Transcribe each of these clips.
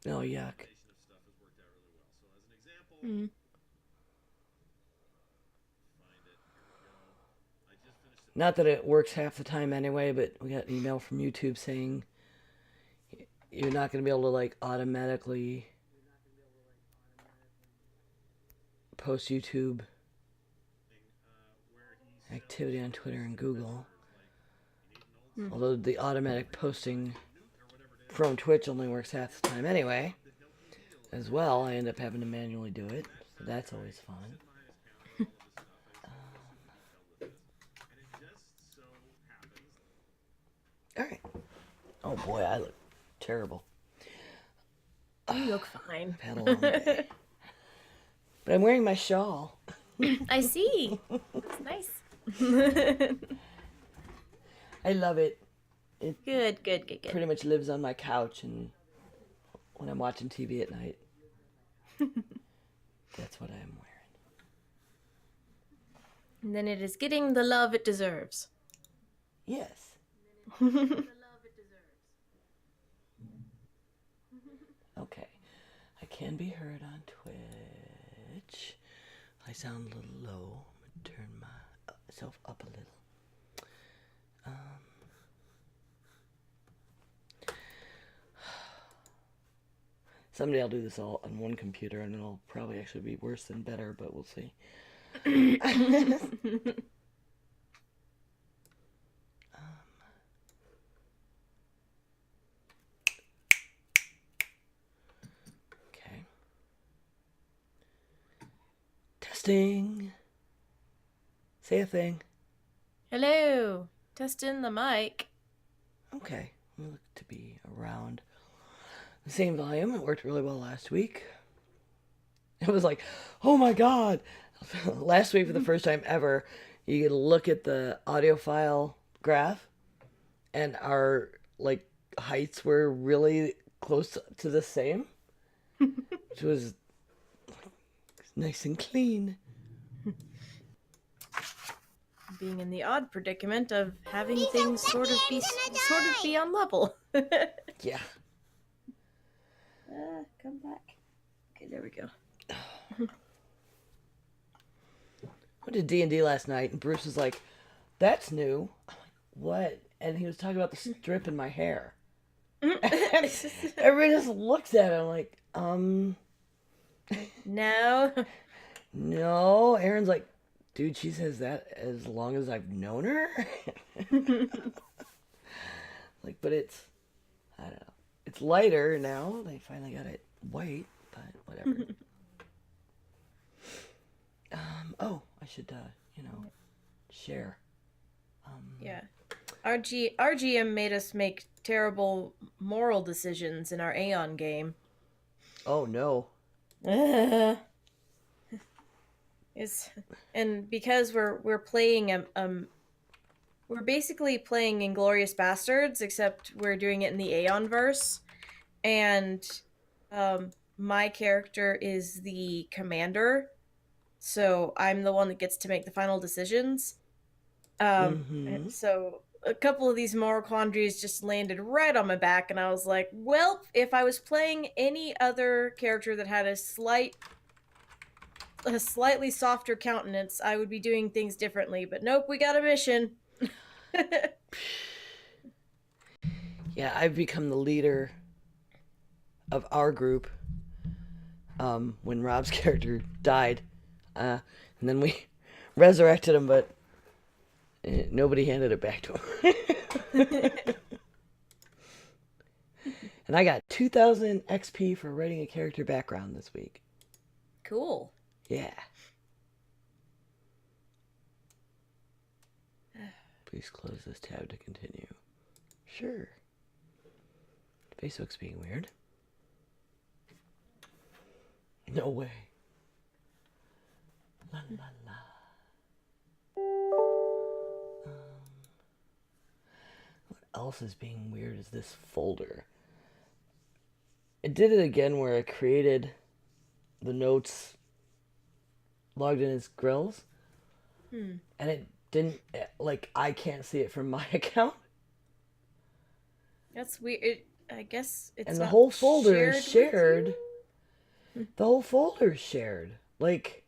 Oh, yuck. Hmm. Not that it works half the time anyway, but we got an email from YouTube saying you're not going to be able to like automatically post YouTube activity on Twitter and Google. Hmm. Although the automatic posting from Twitch only works half the time anyway. As well, I end up having to manually do it. So that's always fun. Alright. Oh boy, I look terrible. You look fine. I've had a long day. But I'm wearing my shawl. I see. It's nice. I love it. It Good, good, good, good. pretty much lives on my couch and when I'm watching TV at night. That's what I'm And then it is getting the love it deserves. wearing. Yes. Okay. I can be heard on Twitch. I sound a little low. I'm gonna turn myself up a little. Um, Someday I'll do this all on one computer and it'll probably actually be worse than better, but we'll see. Okay. Testing. Say a thing. Hello. Testing the mic. Okay. We look to be around the same volume. It worked really well last week. It was like, oh my god. Last week, for the first time ever, you could look at the audio file graph, and our like heights were really close to the same, which was nice and clean. Being in the odd predicament of having things sort of be on level. Yeah. Come back. Okay, there we go. Went to D&D last night, and Bruce was like, that's new. I'm like, what? And he was talking about the strip in my hair. And everybody just looks at him like, No. no. Aaron's like, dude, she says that as long as I've known her. Like, but it's, I don't know. It's lighter now. They finally got it white, but whatever. Oh, I should, share. Yeah. Our GM made us make terrible moral decisions in our Aeon game. Oh no. Uh, is and because we're playing we're basically playing Inglorious Bastards, except we're doing it in the Aeon verse, and my character is the commander, so I'm the one that gets to make the final decisions. Mm-hmm. So a couple of these moral quandaries just landed right on my back, and I was like, well, if I was playing any other character that had a slightly softer countenance, I would be doing things differently. But nope, we got a mission. Yeah, I've become the leader of our group when Rob's character died. And then we resurrected him, but nobody handed it back to him. And I got 2,000 XP for writing a character background this week. Cool. Yeah. Please close this tab to continue. Sure. Facebook's being weird. No way. La la la. What else is being weird is this folder. It did it again where I created the notes logged in as grills, Hmm. and it didn't, like, I can't see it from my account. That's weird. I guess it's And the not whole folder is shared with shared. you. The whole folder is shared. Like,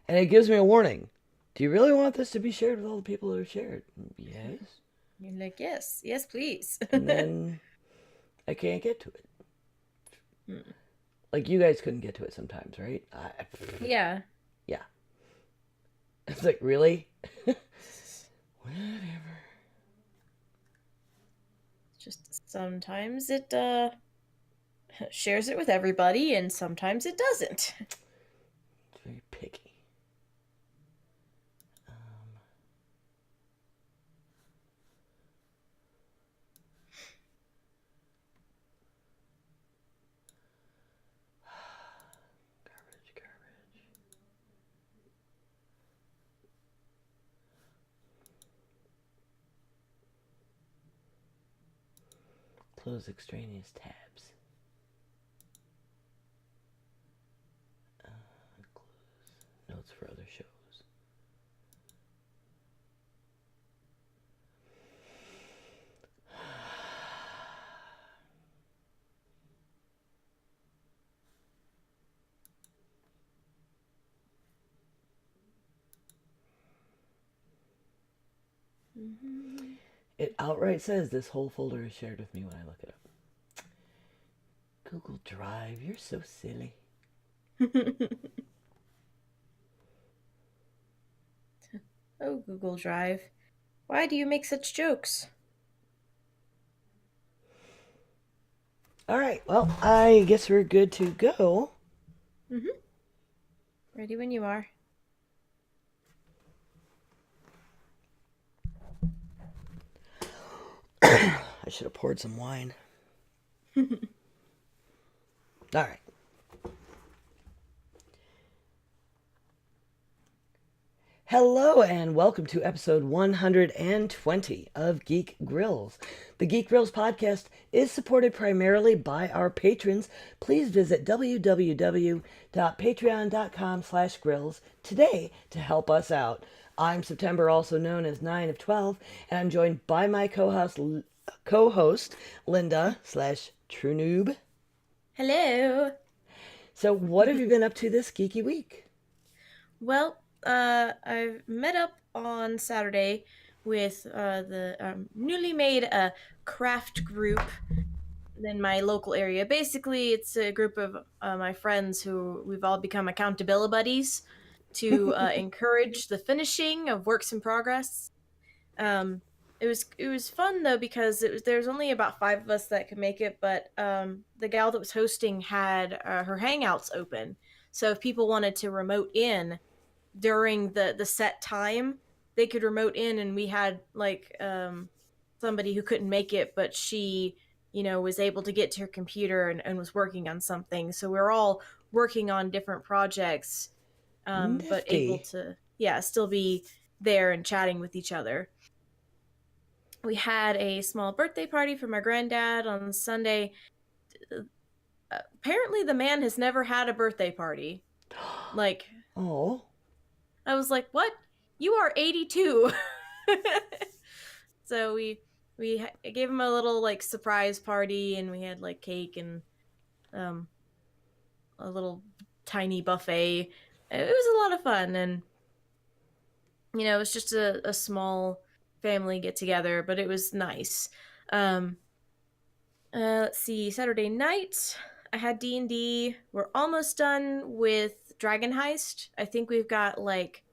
and it gives me a warning. Do you really want this to be shared with all the people that are shared? Yes. You're like, yes, yes, please. And then I can't get to it. Hmm. Like, you guys couldn't get to it sometimes, right? Yeah. Yeah. It's like, really? Whatever. Just sometimes it shares it with everybody, and sometimes it doesn't. It's very picky. Um, garbage, garbage. Close extraneous tabs. Close notes for other shows. It outright says this whole folder is shared with me when I look it up. Google Drive, you're so silly. Oh, Google Drive. Why do you make such jokes? All right, well, I guess we're good to go. Mm-hmm. Ready when you are. I should have poured some wine. All right. Hello and welcome to episode 120 of Geek Grils. The Geek Grils podcast is supported primarily by our patrons. Please visit www.patreon.com/grills today to help us out. I'm September, also known as 9 of 12, and I'm joined by my co-host Linda /True Noob. Hello. So what have you been up to this geeky week? Well, I met up on Saturday with the newly made craft group in my local area. Basically, it's a group of my friends who we've all become accountability buddies to encourage the finishing of works in progress. Um, it was fun though because there's only about five of us that could make it, but the gal that was hosting had her Hangouts open, so if people wanted to remote in during the set time, they could remote in, and we had like somebody who couldn't make it, but she was able to get to her computer and was working on something, so we were all working on different projects, but able Nifty. to still be there and chatting with each other. We had a small birthday party for my granddad on Sunday. Apparently the man has never had a birthday party. Like, Oh. I was like, "What? You are 82." So we gave him a little like surprise party, and we had like cake and um a little tiny buffet. It was a lot of fun, and it was just a small family get together, but it was nice. Um let's see, Saturday night I had D&D. We're almost done with Dragon Heist. I think we've got like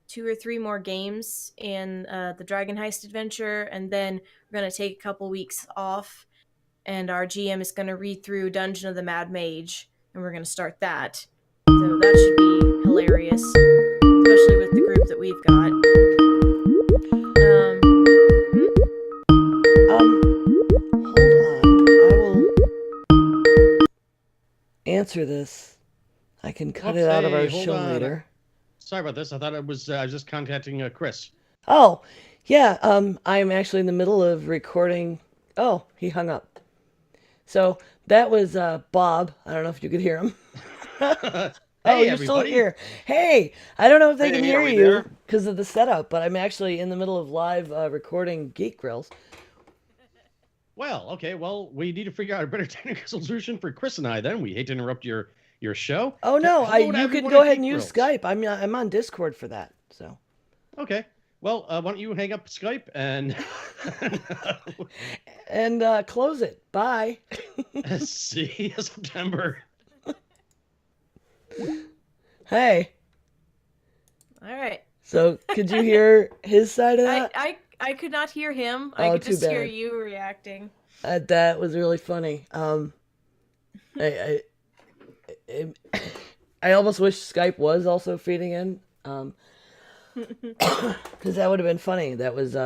two or three more games in the Dragon Heist adventure, and then we're going to take a couple weeks off, and our GM is going to read through Dungeon of the Mad Mage, and we're going to start that. So that should be hilarious, especially with the group that we've got. Hold on. I will answer this. I can cut it out of our show later. Sorry about this. I thought I was just contacting Chris. Oh, yeah. I'm actually in the middle of recording. Oh, he hung up. So that was Bob. I don't know if you could hear him. Hey, you're everybody. still here. Hey, I don't know if they can Hey, hear are we you there? because of the setup, but I'm actually in the middle of live recording Geek Grils. Well, okay. Well, we need to figure out a better technical solution for Chris and I. Then we hate to interrupt your show. Oh no, Hello to you can everyone go at ahead and Geek use Grils. Skype. I'm on Discord for that. So. Okay. Well, why don't you hang up Skype and And close it. Bye. see you September. Hey. All right. So could you hear his side of that? I could not hear him. Oh, I could too just hear bad. you reacting. That was really funny. I, I almost wish Skype was also feeding in. Because that would have been funny. That was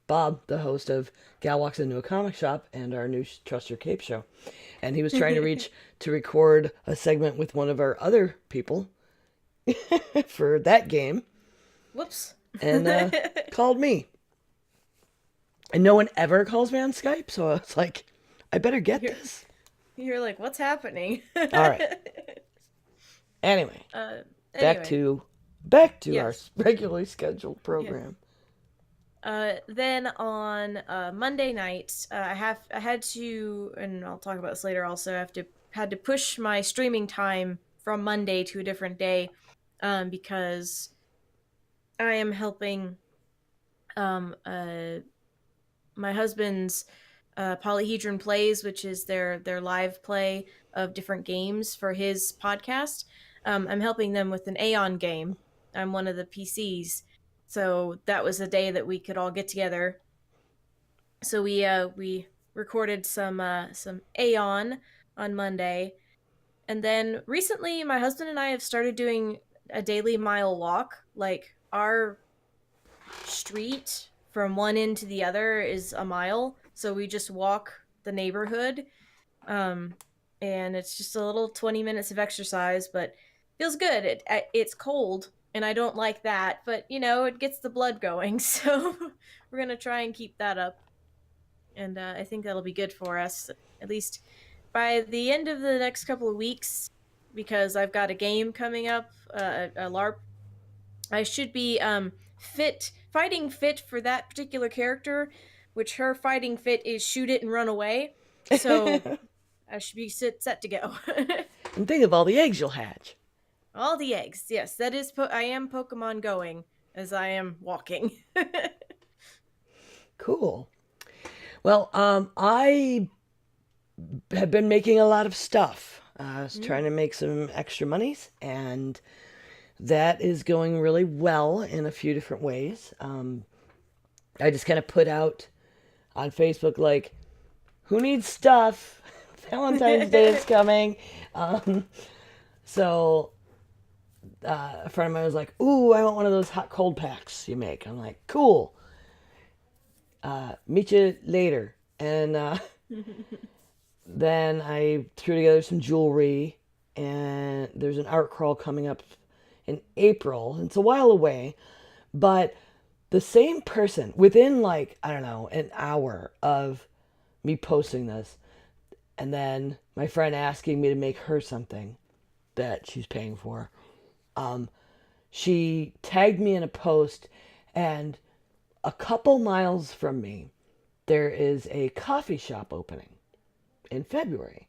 Bob, the host of Gal Walks Into a Comic Shop and our new Trust Your Cape show. And he was trying to record a segment with one of our other people for that game. Whoops. And called me. And no one ever calls me on Skype, so I was like, I better get this. You're like, what's happening? All right. Anyway, back to Yes. our regularly scheduled program. Then on Monday night, I had to, and I'll talk about this later. Also, had to push my streaming time from Monday to a different day, because I am helping my husband's Polyhedron Plays, which is their live play of different games for his podcast. I'm helping them with an Aeon game. I'm one of the PCs. So that was a day that we could all get together. So we recorded some Aeon on Monday. And then recently my husband and I have started doing a daily mile walk. Like, our street from one end to the other is a mile. So we just walk the neighborhood. And it's just a little 20 minutes of exercise, but feels good. It's cold, and I don't like that, but it gets the blood going. So we're gonna try and keep that up, and I think that'll be good for us, at least by the end of the next couple of weeks, because I've got a game coming up, a LARP. I should be fighting fit for that particular character, which her fighting fit is shoot it and run away. So I should be set to go. And think of all the eggs you'll hatch. All the eggs, yes. That is, I am Pokemon going as I am walking. Cool. Well, I have been making a lot of stuff. I was trying to make some extra monies, and that is going really well in a few different ways. I just kind of put out on Facebook, like, who needs stuff? Valentine's Day is coming. So a friend of mine was like, ooh, I want one of those hot cold packs you make. I'm like, cool. Meet you later. And then I threw together some jewelry, and there's an art crawl coming up in April. It's a while away, but the same person, within, like, I don't know, an hour of me posting this, and then my friend asking me to make her something that she's paying for, she tagged me in a post, and a couple miles from me, there is a coffee shop opening in February.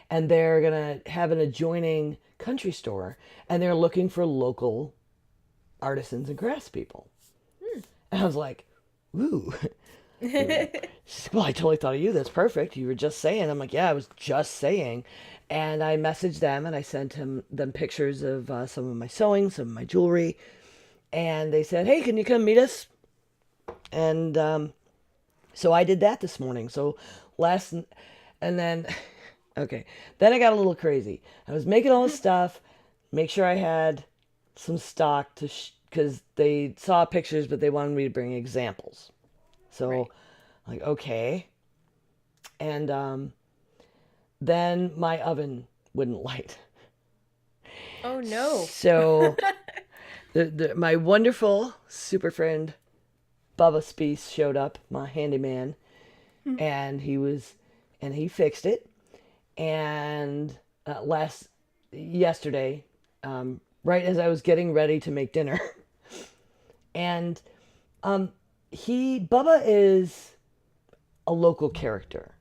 And they're going to have an adjoining country store, and they're looking for local artisans and craftspeople. And I was like, ooh. She's like, well, I totally thought of you. That's perfect. You were just saying. I'm like, yeah, I was just saying. And I messaged them, and I sent them pictures of some of my sewing, some of my jewelry. And they said, hey, can you come meet us? And so I did that this morning. So and then, okay, then I got a little crazy. I was making all this stuff, make sure I had some stock because they saw pictures, but they wanted me to bring examples. So, Right. like, okay. And then my oven wouldn't light. Oh no. So my wonderful super friend Bubba Speece showed up, my handyman, and he fixed it. And yesterday, right as I was getting ready to make dinner, and Bubba is a local character.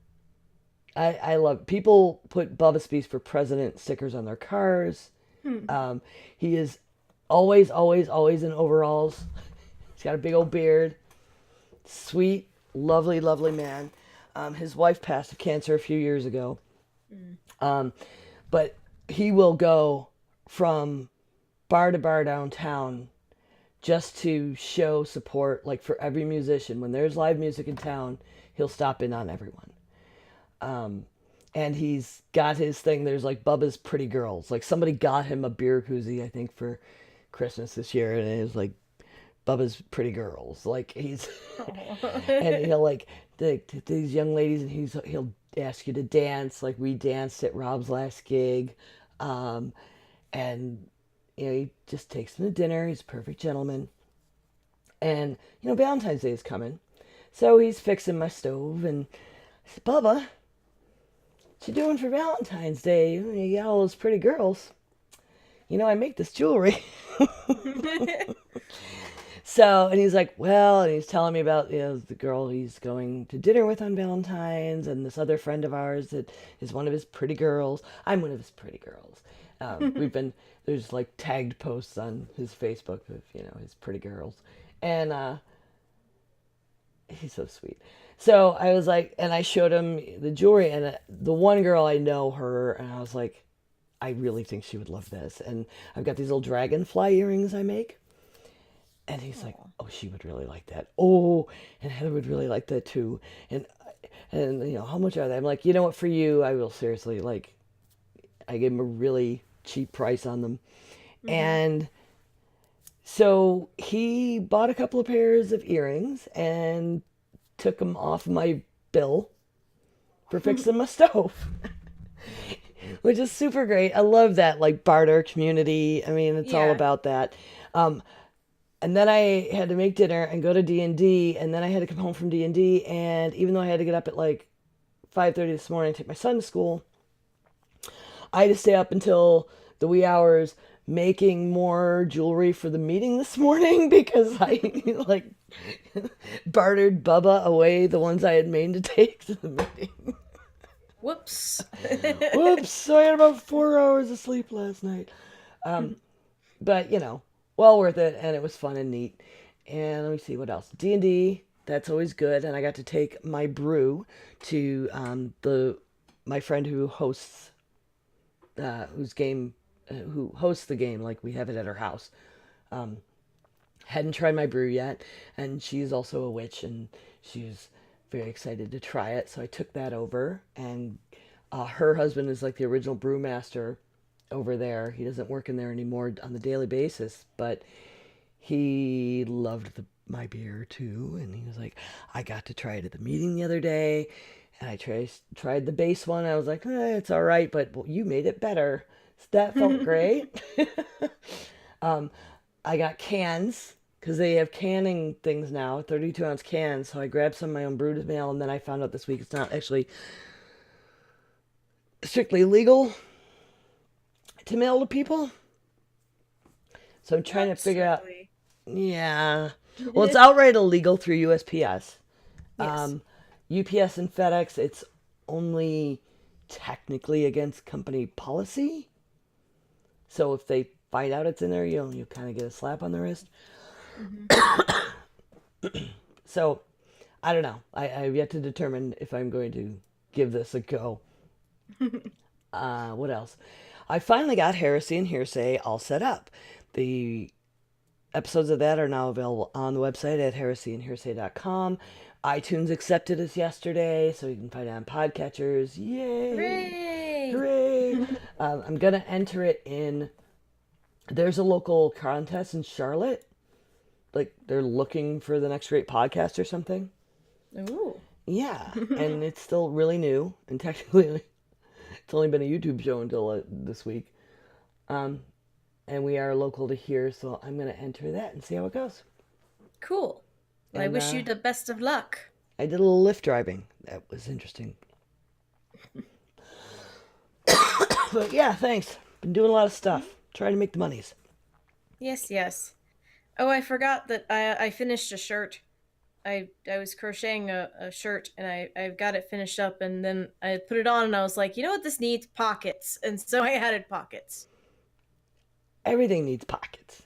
I love people put Bubba Speaks for President stickers on their cars. He is always, always, always in overalls. He's got a big old beard. Sweet, lovely, lovely man. His wife passed of cancer a few years ago. But he will go from bar to bar downtown just to show support, like for every musician. When there's live music in town, he'll stop in on everyone. And he's got his thing. There's like Bubba's Pretty Girls. Like somebody got him a beer koozie, I think, for Christmas this year, and it was like Bubba's Pretty Girls. Like he's, and he'll like these young ladies, and he'll ask you to dance. Like we danced at Rob's last gig, and he just takes them to dinner. He's a perfect gentleman, and Valentine's Day is coming, so he's fixing my stove, and I said, Bubba, what you doing for Valentine's Day? You got all those pretty girls. I make this jewelry. So, and he's like, well, and he's telling me about, the girl he's going to dinner with on Valentine's, and this other friend of ours that is one of his pretty girls. I'm one of his pretty girls. There's like tagged posts on his Facebook of, his pretty girls. And he's so sweet. So I was like, and I showed him the jewelry, and the one girl, I know her, and I was like, I really think she would love this. And I've got these little dragonfly earrings I make. And he's like, oh, she would really like that. Oh, and Heather would really like that too. And how much are they? I'm like, you know what, for you, I will seriously, like, I gave him a really cheap price on them. And so he bought a couple of pairs of earrings and took them off my bill for fixing my stove. Which is super great. I love that, like, barter community. I mean, it's all about that. And then I had to make dinner and go to D&D, and then I had to come home from D&D, and even though I had to get up at like 5:30 this morning and take my son to school, I had to stay up until the wee hours making more jewelry for the meeting this morning because I like bartered Bubba away the ones I had made to take to the meeting. Whoops. Whoops. So I had about 4 hours of sleep last night. But, well worth it, and it was fun and neat. And let me see what else. D&D, that's always good. And I got to take my brew to my friend who hosts who hosts the game. Like we have it at her house. Hadn't tried my brew yet, and she's also a witch, and she's very excited to try it. So I took that over, and her husband is like the original brewmaster over there. He doesn't work in there anymore on the daily basis, but he loved my beer too, and he was like, I got to try it at the meeting the other day, and I tried the base one. I was like, it's all right, but you made it better. So that felt great. I got cans because they have canning things now, 32-ounce cans. So I grabbed some of my own brew to mail, and then I found out this week it's not actually strictly legal to mail to people. So I'm trying to figure out. Yeah. Well, it's outright illegal through USPS. Yes. UPS and FedEx, it's only technically against company policy. So if they find out it's in there, you kind of get a slap on the wrist. So I don't know. I've yet to determine if I'm going to give this a go. What else? I finally got Heresy and Hearsay all set up. The episodes of that are now available on the website at heresyandhearsay.com. iTunes accepted us yesterday, so you can find it on podcatchers. Yay! Hooray! Hooray! I'm going to enter it in... There's a local contest in Charlotte. Like, they're looking for the next great podcast or something. Ooh. Yeah, and it's still really new, and technically... It's only been a YouTube show until this week. And we are local to here, so I'm going to enter that and see how it goes. Cool. Well, I And, wish you the best of luck. I did a little Lyft driving. That was interesting. But yeah, thanks. Been doing a lot of stuff. Trying to make the monies. Yes, yes. Oh, I forgot that I finished a shirt. I was crocheting a shirt, and I've got it finished up, and then I put it on, and I was like, you know what this needs? Pockets. And so I added pockets. Everything needs pockets.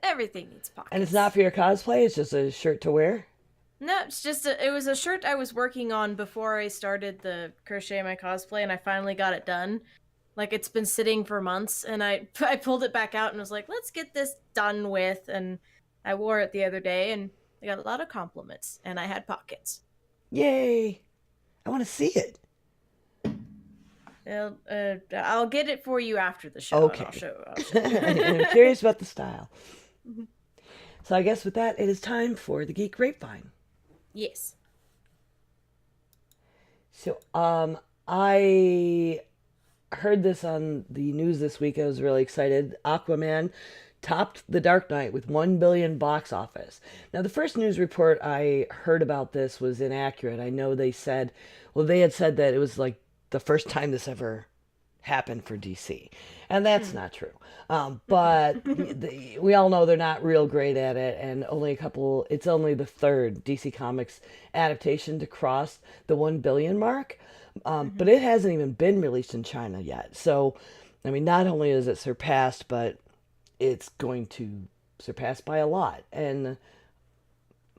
Everything needs And it's pockets. not for your cosplay, it's just a shirt to wear? No, it's just it was a shirt I was working on before I started the crochet my cosplay, and I finally got it done. Like, it's been sitting for months, and I pulled it back out and was like, let's get this done with. And I wore it the other day, and I got a lot of compliments, and I had pockets. Yay! I want to see it. I'll get it for you after the show. Okay. I'll show you. I'm curious about the style. So I guess with that, it is time for the Geek Grapevine. Yes. So, I heard this on the news this week. I was really excited. Aquaman topped The Dark Knight with 1 billion box office. Now, the first news report I heard about this was inaccurate. I know they had said that it was like the first time this ever happened for DC, and that's not true. But we all know they're not real great at it, and it's only the third DC Comics adaptation to cross the 1 billion mark. But it hasn't even been released in China yet. So, I mean, not only is it surpassed, but it's going to surpass by a lot. And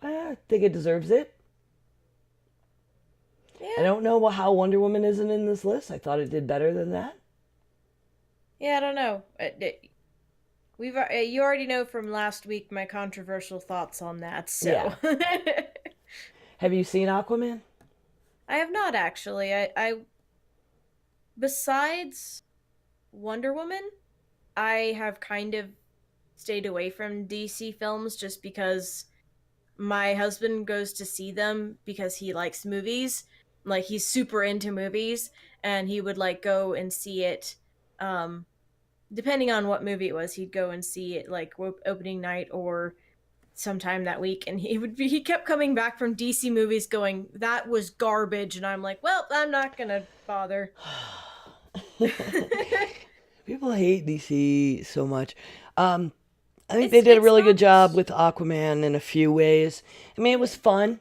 I think it deserves it. Yeah. I don't know how Wonder Woman isn't in this list. I thought it did better than that. Yeah, I don't know. You already know from last week my controversial thoughts on that. So Yeah. Have you seen Aquaman? I have not actually. I besides Wonder Woman, I have kind of stayed away from DC films just because my husband goes to see them because he likes movies. Like, he's super into movies, and he would like go and see it. Depending on what movie it was, he'd go and see it like opening night or sometime that week, and he kept coming back from DC movies going, that was garbage. And I'm like, well, I'm not gonna bother. People hate DC so much. I think It's- they did a it's really not- good job with Aquaman in a few ways. I mean, it was fun.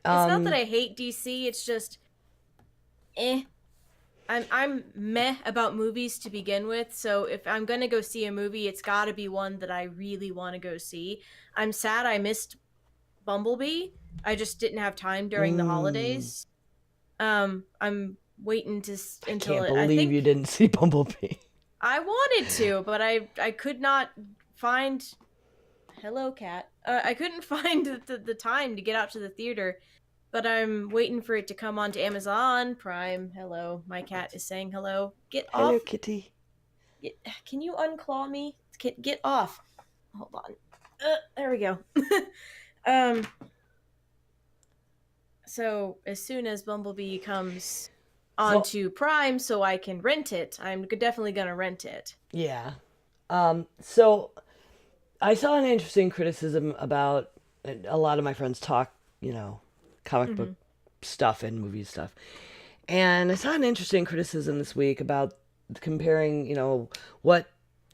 It's not that I hate DC, it's just I'm meh about movies to begin with, so if I'm gonna go see a movie, it's gotta be one that I really want to go see. I'm sad I missed Bumblebee. I just didn't have time during the holidays. I'm waiting until Can't it, I believe think you didn't see Bumblebee. I wanted to, but I could not find. Hello, cat. I couldn't find the time to get out to the theater, but I'm waiting for it to come onto Amazon Prime. Hello, my cat is saying hello. Get Hello, off. kitty. Can you unclaw me? Get off. Hold on. There we go. So as soon as Bumblebee comes onto Prime, so I can rent it, I'm definitely gonna rent it. Yeah. So I saw an interesting criticism about a lot of my friends talk, comic book stuff and movie stuff. And I saw an interesting criticism this week about comparing, what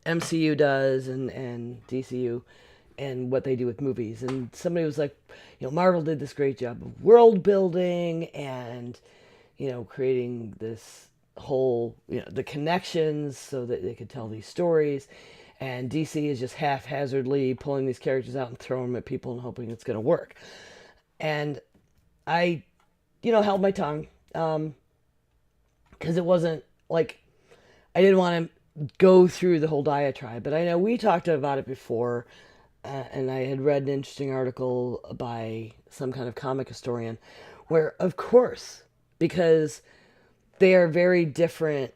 MCU does and DCU and what they do with movies. And somebody was like, Marvel did this great job of world building and, creating this whole, the connections so that they could tell these stories. And DC is just haphazardly pulling these characters out and throwing them at people and hoping it's going to work. And I, held my tongue. Because it wasn't like I didn't want to go through the whole diatribe, but I know we talked about it before, and I had read an interesting article by some kind of comic historian where, of course, because they are very different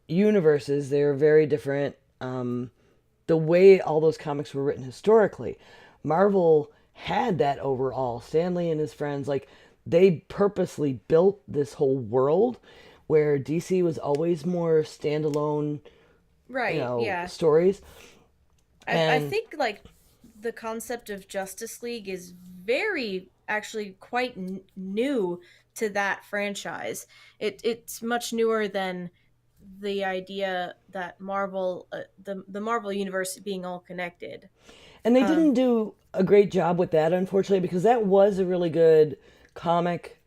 universes, they are very different, the way all those comics were written historically. Marvel had that overall. Stanley and his friends, like, they purposely built this whole world where DC was always more standalone, Right, yeah. stories. I think, like, the concept of Justice League is actually quite new to that franchise. It's much newer than the idea that Marvel, the Marvel universe being all connected. And they Um, didn't do a great job with that, unfortunately, because that was a really good comic.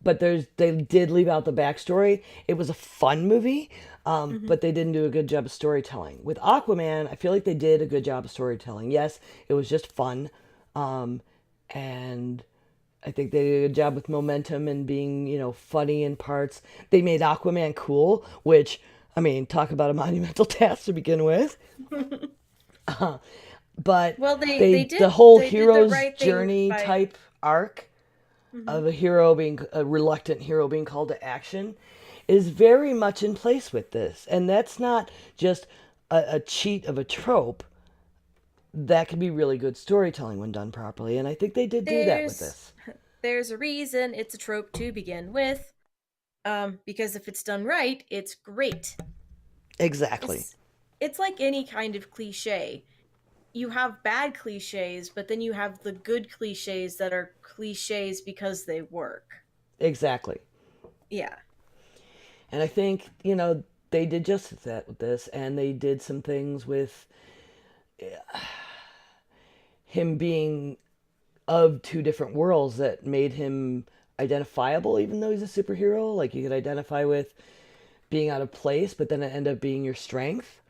But they did leave out the backstory. It was a fun movie, mhm. but they didn't do a good job of storytelling. With Aquaman, I feel like they did a good job of storytelling. Yes, it was just fun, and I think they did a good job with momentum and being, funny in parts. They made Aquaman cool, which, I mean, talk about a monumental task to begin with. But Well, they the did whole they did the hero's right thing journey by. type arc Mhm. of a reluctant hero being called to action is very much in place with this. And that's not just a cheat of a trope. That can be really good storytelling when done properly. And I think they did do that with There's this. there's a reason it's a trope to begin with. Because if it's done right, it's great. Exactly. It's it's like any kind of cliche. You have bad cliches, but then you have the good cliches that are cliches because they work. Exactly. Yeah. And I think, they did just that with this. And they did some things with him being of two different worlds that made him identifiable, even though he's a superhero. Like you could identify with being out of place, but then it ended up being your strength.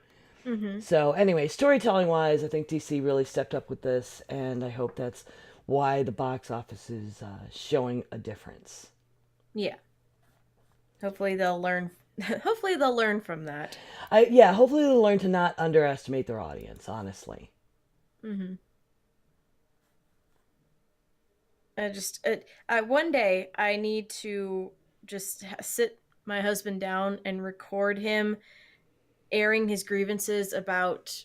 Mhm. So, anyway, storytelling wise, I think DC really stepped up with this, and I hope that's why the box office is showing a difference. Yeah. Hopefully they'll learn hopefully they'll learn from that. Yeah, hopefully they'll learn to not underestimate their audience, honestly. Mhm. One day I need to just sit my husband down and record him airing his grievances about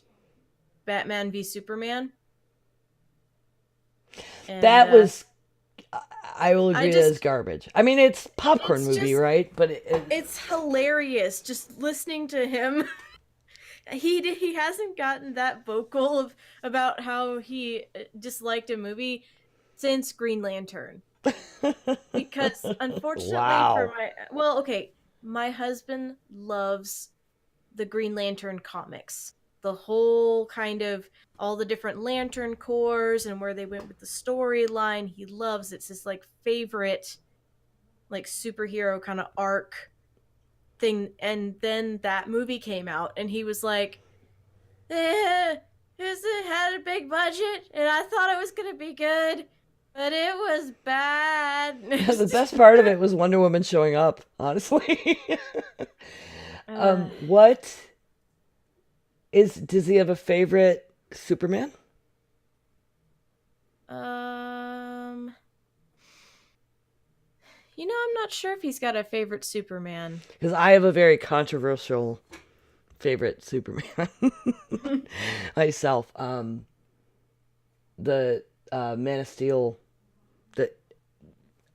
Batman v Superman. And That was, I will I agree, that is just garbage. I mean, it's popcorn it's movie, just right? But it's hilarious just listening to him. He hasn't gotten that vocal about how he disliked a movie since Green Lantern. Because unfortunately for wow. my well, okay, my husband loves the Green Lantern comics. The whole kind of all the different lantern cores and where they went with the storyline. He loves it. It's his like favorite like superhero kind of arc thing. And then that movie came out and he was like, it had a big budget and I thought it was gonna be good, but it was bad. The best part of it was Wonder Woman showing up, honestly. uh, What does he have a favorite Superman? um I'm not sure if he's got a favorite Superman. Because I have a very controversial favorite Superman myself. The Man of Steel, the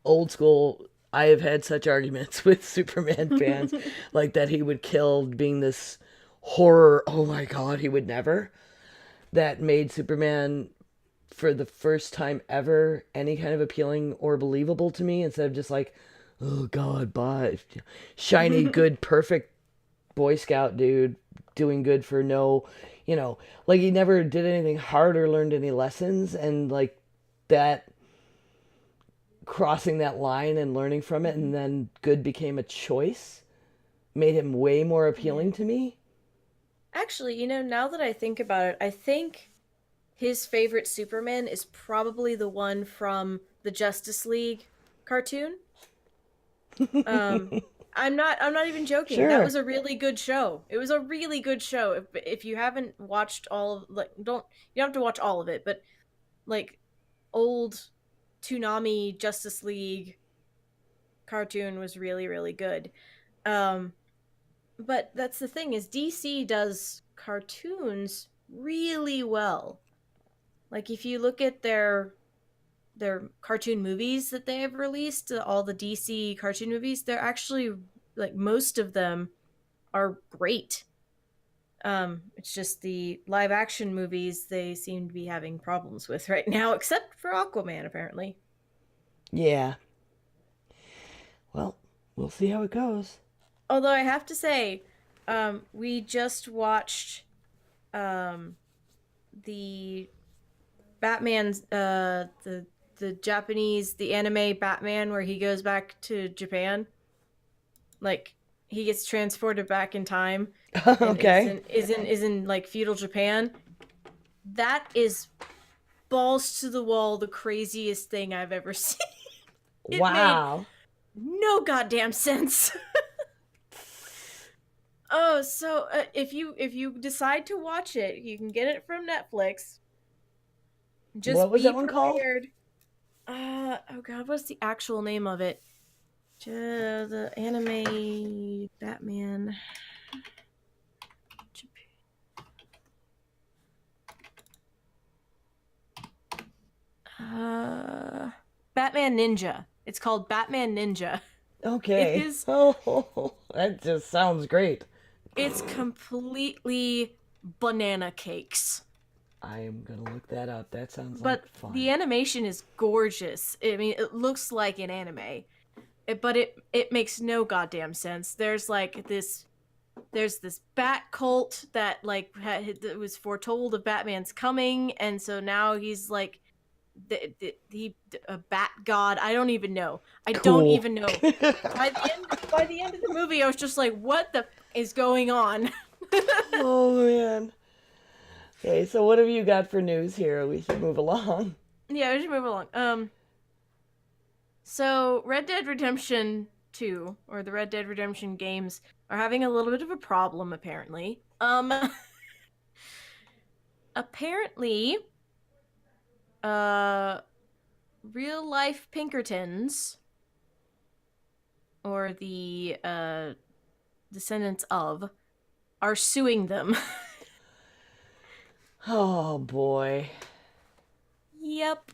old school. I have had such arguments with Superman fans, like that he would kill, being this horror. Oh my God, he would never. That made Superman, for the first time ever, any kind of appealing or believable to me, instead of just like, oh God, bye, shiny, good, perfect Boy Scout dude doing good for no, like he never did anything hard or learned any lessons, and like that, crossing that line and learning from it, and then good became a choice, made him way more Yeah. appealing to me. Actually, now that I think about it, I think his favorite Superman is probably the one from the Justice League cartoon. Um, I'm not even joking. That Sure. was a really good show. It was a really good show. If you haven't watched all of like don't you don't have to watch all of it, but like old Toonami Justice League cartoon was really really good. Um, but that's the thing is DC does cartoons really well. Like if you look at their cartoon movies that they have released, all the DC cartoon movies, they're actually like most of them are great. It's just the live action movies they seem to be having problems with right now, except for Aquaman, apparently. Yeah. Well, we'll see how it goes. Although I have to say, we just watched the Batman's the Japanese the anime Batman where he goes back to Japan. Like he gets transported back in time and Okay. is in like feudal Japan. That is balls to the wall the craziest thing I've ever seen. It made Wow. no goddamn sense. Oh, so if you decide to watch it, you can get it from Netflix. What Just was be that one called? prepared. Oh god, what's the actual name of it? The anime Batman. Uh, Batman Ninja. It's called Batman Ninja. It Okay. is. Oh, that just sounds great. It's completely banana cakes. I am gonna look that up. That sounds like But fun. the animation is gorgeous. I mean, it looks like an anime, but it makes no goddamn sense. There's this bat cult that that was foretold of Batman's coming, and so now he's like a bat god. I don't even know. I don't Cool. even know. By the end of the movie, I was just like, what the is going on? Oh man. Okay, so what have you got for news here? We should move along. Yeah, we should move along. So Red Dead Redemption 2 or the Red Dead Redemption games are having a little bit of a problem apparently. Apparently uh real life Pinkertons or the descendants of are suing them. Oh boy. Yep.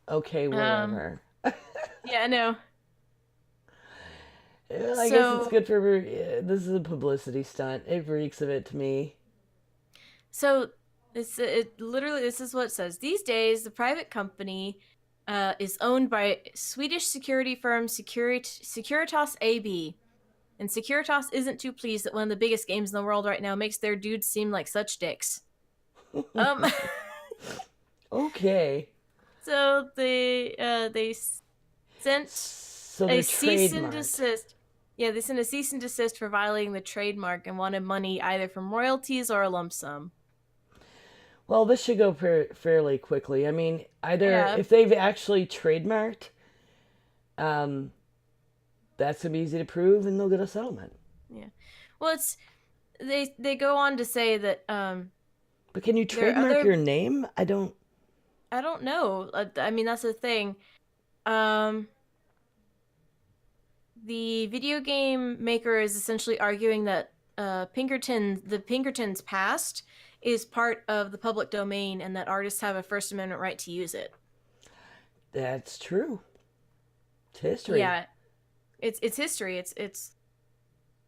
Okay, Um whatever. yeah, I know. I guess it's So good for. This is a publicity stunt. It reeks of it to me. So it literally this is what it says. These days, the private company is owned by Swedish security firm Securitas AB, and Securitas isn't too pleased that one of the biggest games in the world right now makes their dudes seem like such dicks. Um, Okay. so they sent So a they're cease and trademarked. desist. Yeah, they sent a cease and desist for violating the trademark and wanted money either from royalties or a lump sum. Well, this should go fairly quickly. I mean, either Yeah, if they've actually trademarked, um, that's gonna be easy to prove, and they'll get a settlement. yeah. Well, it's they go on to say that But can you there are trademark other your name? I don't. I don't know. I mean that's the thing. Um, the video game maker is essentially arguing that the Pinkertons past is part of the public domain and that artists have a First Amendment right to use it. That's true. It's history. Yeah, it's history. It's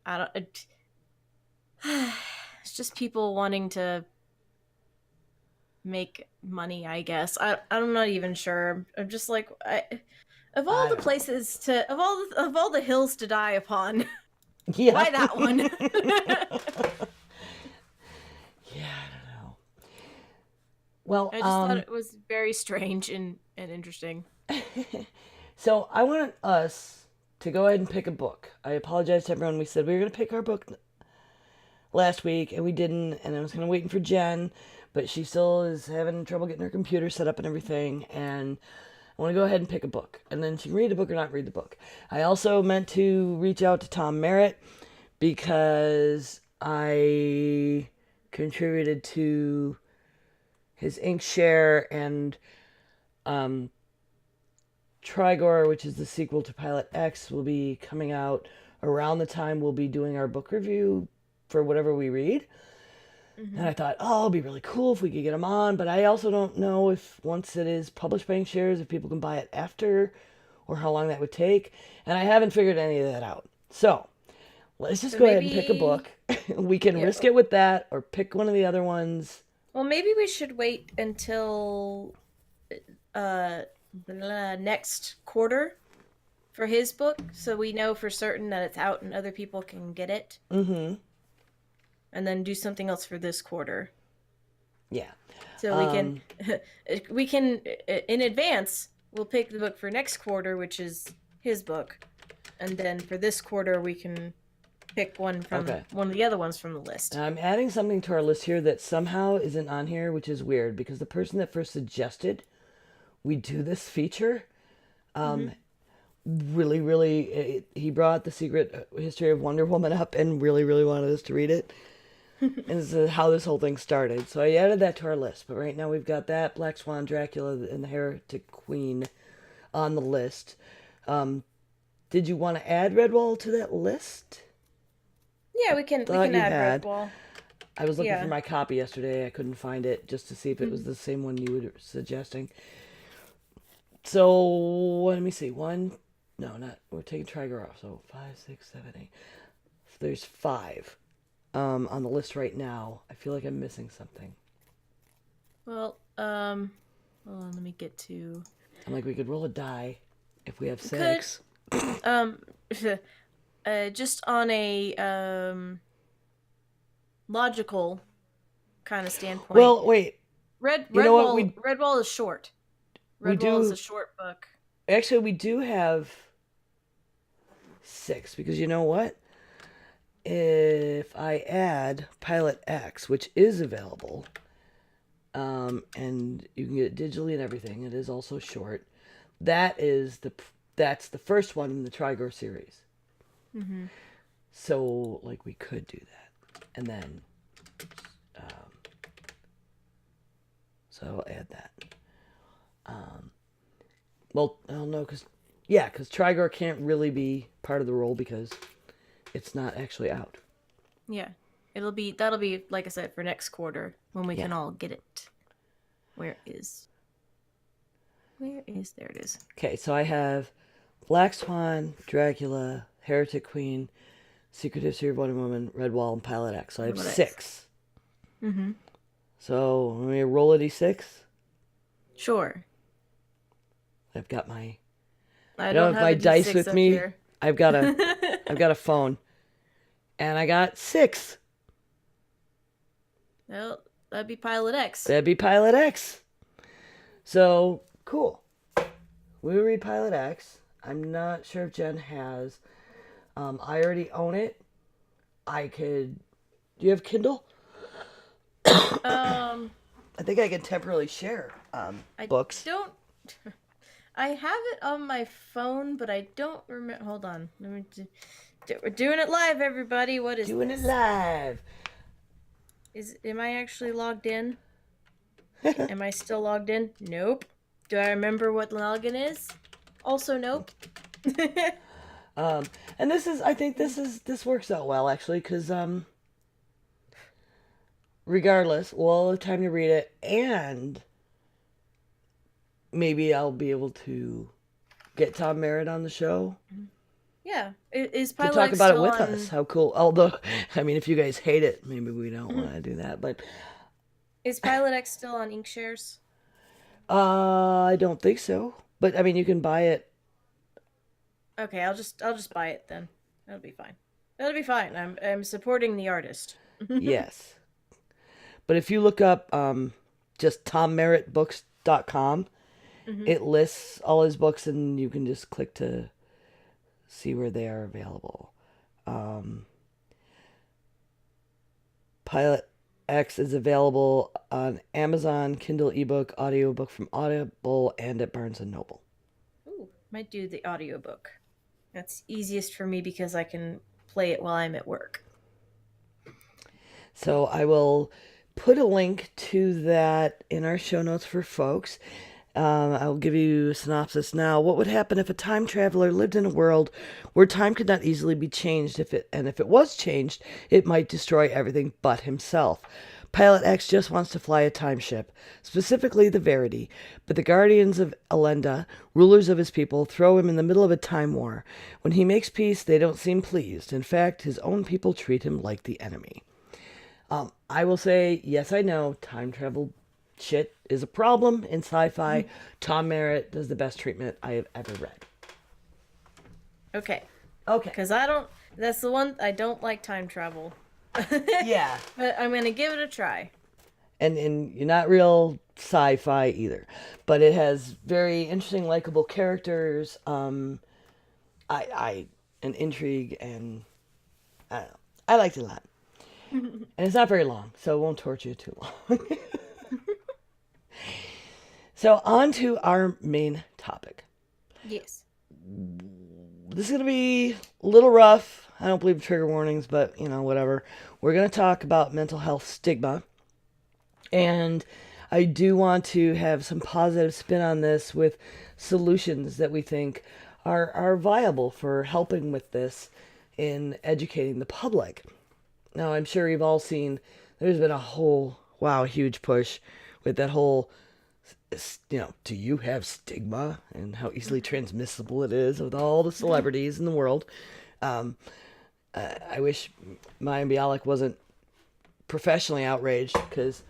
I don't. It's just people wanting to make money, I guess. I'm not even sure. I'm just like of all I the don't know. places to of all the hills to die upon, Yeah. why that one? Yeah, I don't know. Well, I just thought it was very strange and interesting. so I want us to go ahead and pick a book. I apologize to everyone. We said we were going to pick our book last week, and we didn't. And I was kind of waiting for Jen, but she still is having trouble getting her computer set up and everything. And I want to go ahead and pick a book, and then she can read the book or not read the book. I also meant to reach out to Tom Merritt because I contributed to his ink share and um, Trigor, which is the sequel to Pilot X, will be coming out around the time we'll be doing our book review for whatever we read. And Hmm. I thought, oh, it'd be really cool if we could get them on. But I also don't know if once it is published by ink shares, if people can buy it after or how long that would take. And I haven't figured any of that out. So let's just So go ahead and pick a maybe book. We can yeah. risk it with that or pick one of the other ones. Well, maybe we should wait until uh next quarter for his book, so we know for certain that it's out and other people can get it. Mm-hmm. And then do something else for this quarter. Yeah. So we can in advance, we'll pick the book for next quarter, which is his book. And then for this quarter, we can pick one from one of the other ones from the list. I'm adding something to our list here that somehow isn't on here, which is weird because the person that first suggested we do this feature, really, he brought The Secret History of Wonder Woman up and really, really wanted us to read it. And this is how this whole thing started. So I added that to our list. But right now we've got that, Black Swan, Dracula, and the Heretic Queen on the list. Did you want to add Redwall to that list? Yeah, we can add Redwall. I was looking for my copy yesterday. I couldn't find it just to see if it was the same one you were suggesting. So let me see. We're taking Trigger off. So 5, 6, 7, 8. There's 5 on the list right now. I feel like I'm missing something. Well, hold on, let me get to. I'm like, we could roll a die if we have 6. Just on a logical kind of standpoint. Well, wait. Redwall is short. Redwall is a short book. Actually, we do have 6 because you know what? If I add Pilot X, which is available, and you can get it digitally and everything, it is also short. That's the first one in the Trigger series. Mm-hmm. So, like, we could do that, and then, so I'll add that. Well, I don't know, because Trigger can't really be part of the role because it's not actually out. Yeah, that'll be like I said for next quarter when we can all get it. Where is? There it is. Okay, so I have Black Swan, Dracula, Heretic Queen, Secret History of Wonder Woman, Redwall, and Pilot X. So I have 6. Mm-hmm. So let me roll a d6. Sure. I've got my. I don't have my dice with me. Here. I've got a phone, and I got 6. Well, that'd be Pilot X. So cool. We will read Pilot X. I'm not sure if Jen has. I already own it. I could. Do you have Kindle? I think I can temporarily share books. I have it on my phone, but I don't remember. Hold on. We're doing it live, everybody. What is doing it live? Am I actually logged in? Am I still logged in? Nope. Do I remember what login is? Also, nope. And I think this works out well actually, because regardless, we'll have time to read it, and maybe I'll be able to get Tom Merritt on the show. Yeah, is Pilot to talk X about it still with on... us. How cool! Although, I mean, if you guys hate it, maybe we don't want to do that. But is Pilot X still on Inkshares? I don't think so. But I mean, you can buy it. Okay, I'll just buy it then. That'll be fine. I'm supporting the artist. Yes. But if you look up just TomMerrittBooks.com, it lists all his books, and you can just click to see where they are available. Pilot X is available on Amazon, Kindle ebook, audiobook from Audible, and at Barnes & Noble. Ooh, might do the audiobook. That's easiest for me because I can play it while I'm at work. So I will put a link to that in our show notes for folks. I'll give you a synopsis now. What would happen if a time traveler lived in a world where time could not easily be changed? If it was changed, it might destroy everything but himself. Pilot X just wants to fly a time ship, specifically the Verity, but the Guardians of Elenda, rulers of his people, throw him in the middle of a time war. When he makes peace, they don't seem pleased. In fact, his own people treat him like the enemy. I will say, yes, I know, time travel shit is a problem in sci-fi. Tom Merritt does the best treatment I have ever read. Okay. Okay. Because that's the one, I don't like time travel. Yeah. But I'm going to give it a try. And you're not real sci-fi either, but it has very interesting, likable characters. I and intrigue, and I don't know. I liked it a lot, and it's not very long, so it won't torture you too long. So on to our main topic. Yes. This is gonna be a little rough. I don't believe in trigger warnings, but whatever. We're gonna talk about mental health stigma. And I do want to have some positive spin on this with solutions that we think are viable for helping with this in educating the public. Now, I'm sure you've all seen there's been a whole, wow, huge push with that whole, do you have stigma and how easily transmissible it is with all the celebrities in the world. I wish Maya Bialik wasn't professionally outraged because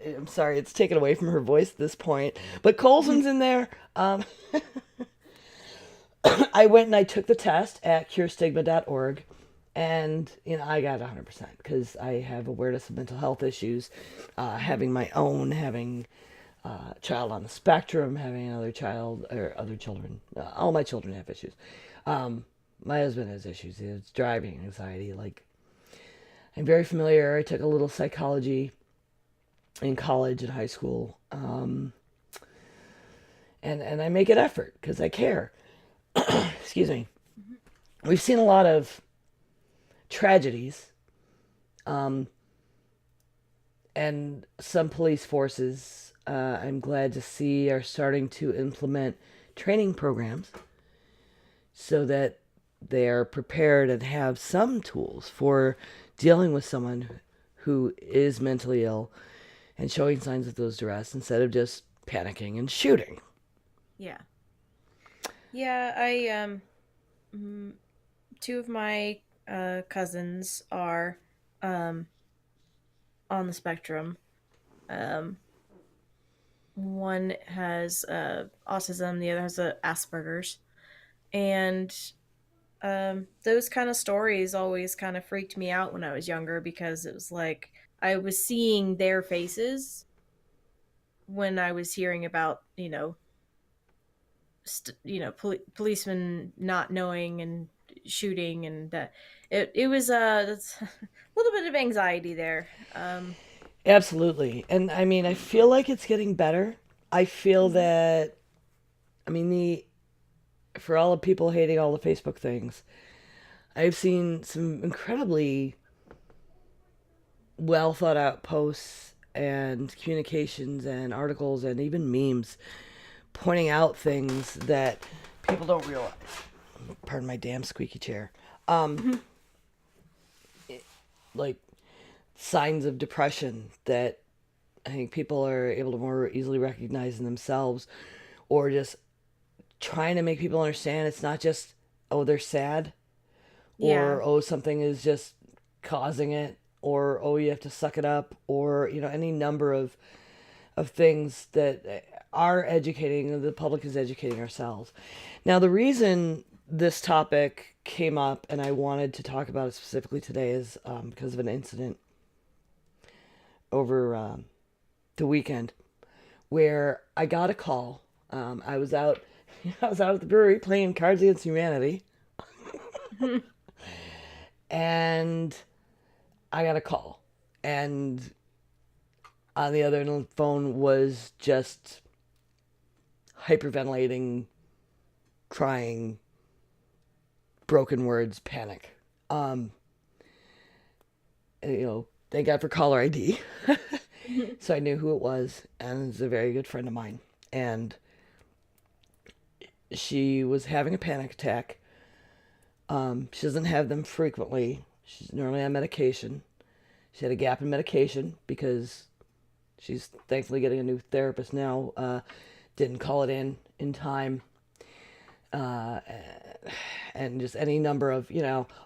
I'm sorry, it's taken away from her voice at this point. But Colson's in there. I went and I took the test at curestigma.org, and I got 100% because I have awareness of mental health issues, having my own, having a child on the spectrum, having another child or other children. All my children have issues. My husband has issues. He has driving anxiety. Like, I'm very familiar. I took a little psychology in college and high school, and I make an effort because I care. Excuse me. We've seen a lot of tragedies, and some police forces, I'm glad to see, are starting to implement training programs so that they are prepared and have some tools for dealing with someone who is mentally ill and showing signs of those duress instead of just panicking and shooting. Yeah. Yeah, two of my cousins are um, on the spectrum. Um, one has autism, the other has Asperger's, and those kind of stories always kind of freaked me out when I was younger because it was like I was seeing their faces when I was hearing about policemen not knowing and shooting, and that it was that's a little bit of anxiety there. Absolutely. And I mean, I feel like it's getting better. I feel Mhm. that, I mean, for all the people hating all the Facebook things, I've seen some incredibly well thought out posts and communications and articles and even memes pointing out things that people don't realize. Pardon my damn squeaky chair. Um, like signs of depression that I think people are able to more easily recognize in themselves, or just trying to make people understand it's not just, oh, they're sad, Yeah, or oh, something is just causing it, or oh, you have to suck it up, or any number of things that are educating, the public is educating ourselves. Now, the reason this topic came up and I wanted to talk about it specifically today is because of an incident over the weekend where I got a call. I was out, I was out at the brewery playing Cards Against Humanity, and I got a call, and on the other end of the phone was just hyperventilating, crying, broken words, panic. Thank God for caller ID. So I knew who it was, and it's a very good friend of mine. And she was having a panic attack. She doesn't have them frequently. She's normally on medication. She had a gap in medication because she's thankfully getting a new therapist now. Didn't call it in time. Uh, and just any number of,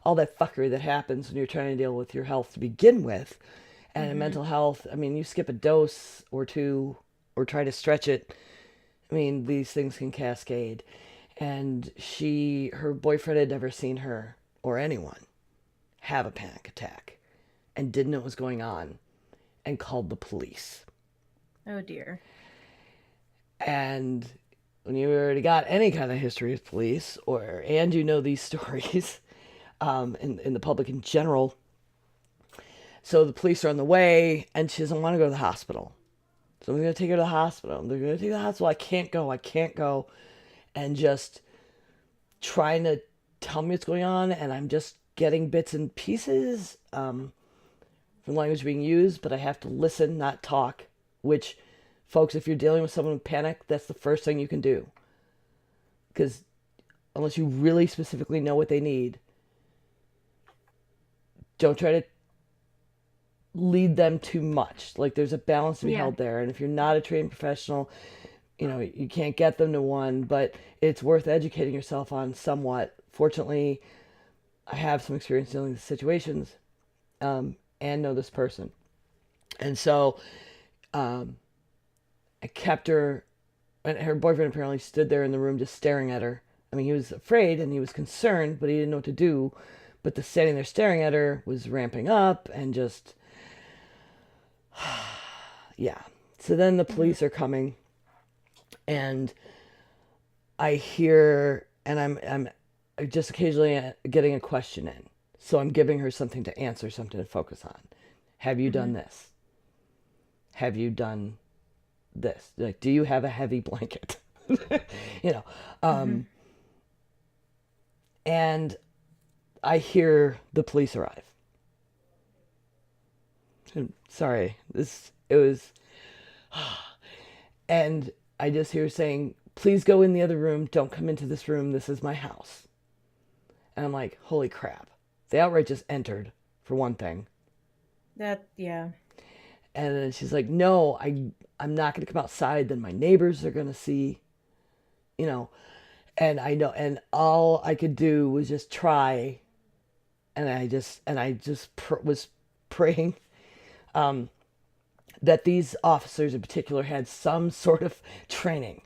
all that fuckery that happens when you're trying to deal with your health to begin with. And in hmm mental health, I mean, you skip a dose or two or try to stretch it. I mean, these things can cascade. And her boyfriend had never seen her or anyone have a panic attack and didn't know what was going on and called the police. Oh dear. And when you already got any kind of history with police, and you know these stories, in the public in general, so the police are on the way, and she doesn't want to go to the hospital. So I'm going to take her to the hospital. They're going to take her to the hospital. I can't go. And just trying to tell me what's going on, and I'm just getting bits and pieces from language being used, but I have to listen, not talk, which, folks, if you're dealing with someone with panic, that's the first thing you can do. Because unless you really specifically know what they need, don't try to lead them too much. Like, there's a balance to be held there, and if you're not a trained professional, you can't get them to one, but it's worth educating yourself on somewhat. Fortunately, I have some experience dealing with situations, and know this person. And so I kept her, and her boyfriend apparently stood there in the room just staring at her. I mean, he was afraid and he was concerned, but he didn't know what to do. But the standing there staring at her was ramping up, and just, yeah. So then the police are coming, and I hear, and I'm just occasionally getting a question in. So I'm giving her something to answer, something to focus on. Have you done this? Have you done this? Like, do you have a heavy blanket? And I hear the police arrive. Sorry, it was, and I just hear saying, please go in the other room. Don't come into this room. This is my house. And I'm like, holy crap. The outright just entered, for one thing. Yeah. And then she's like, no, I'm not going to come outside. Then my neighbors are going to see, and I know, and all I could do was just try. And I just was praying that these officers in particular had some sort of training,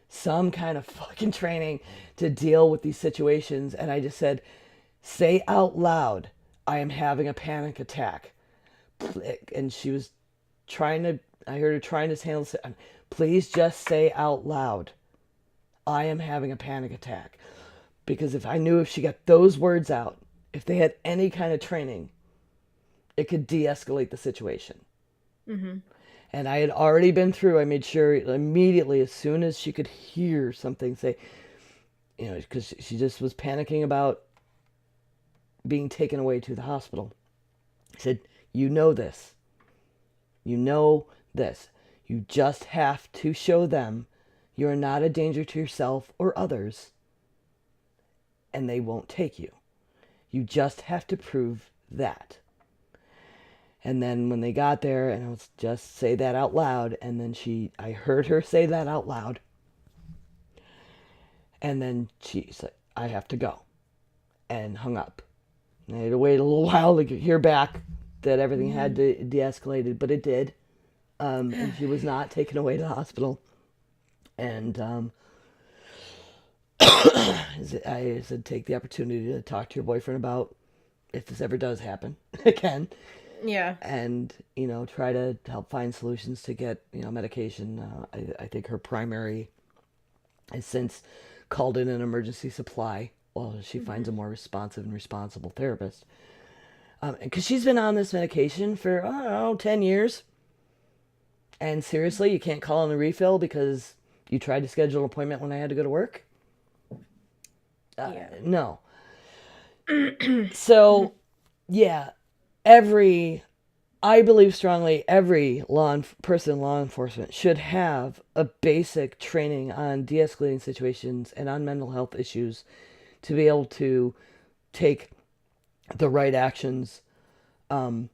some kind of fucking training to deal with these situations. And I just said, say out loud, I am having a panic attack. And she was I heard her trying to handle it. Please just say out loud, I am having a panic attack. Because if she got those words out, if they had any kind of training, it could de-escalate the situation. Mm-hmm. And I had already been through, I made sure immediately, as soon as she could hear something, say, because she just was panicking about being taken away to the hospital. I said, you know this. You know this. You just have to show them you're not a danger to yourself or others, and they won't take you. You just have to prove that. And then when they got there, and I was just say that out loud, and then I heard her say that out loud. And then she said, I have to go, and hung up. And I had to wait a little while to hear back that everything had de-escalated, but it did. And she was not taken away to the hospital. And I said, take the opportunity to talk to your boyfriend about if this ever does happen again. Yeah. And, try to help find solutions to get, medication. I think her primary has since called in an emergency supply while she finds a more responsive and responsible therapist. Because she's been on this medication for, 10 years. And seriously, you can't call on the refill because you tried to schedule an appointment when I had to go to work? No. So, yeah, I believe strongly every person in law enforcement should have a basic training on de-escalating situations and on mental health issues to be able to take the right actions, to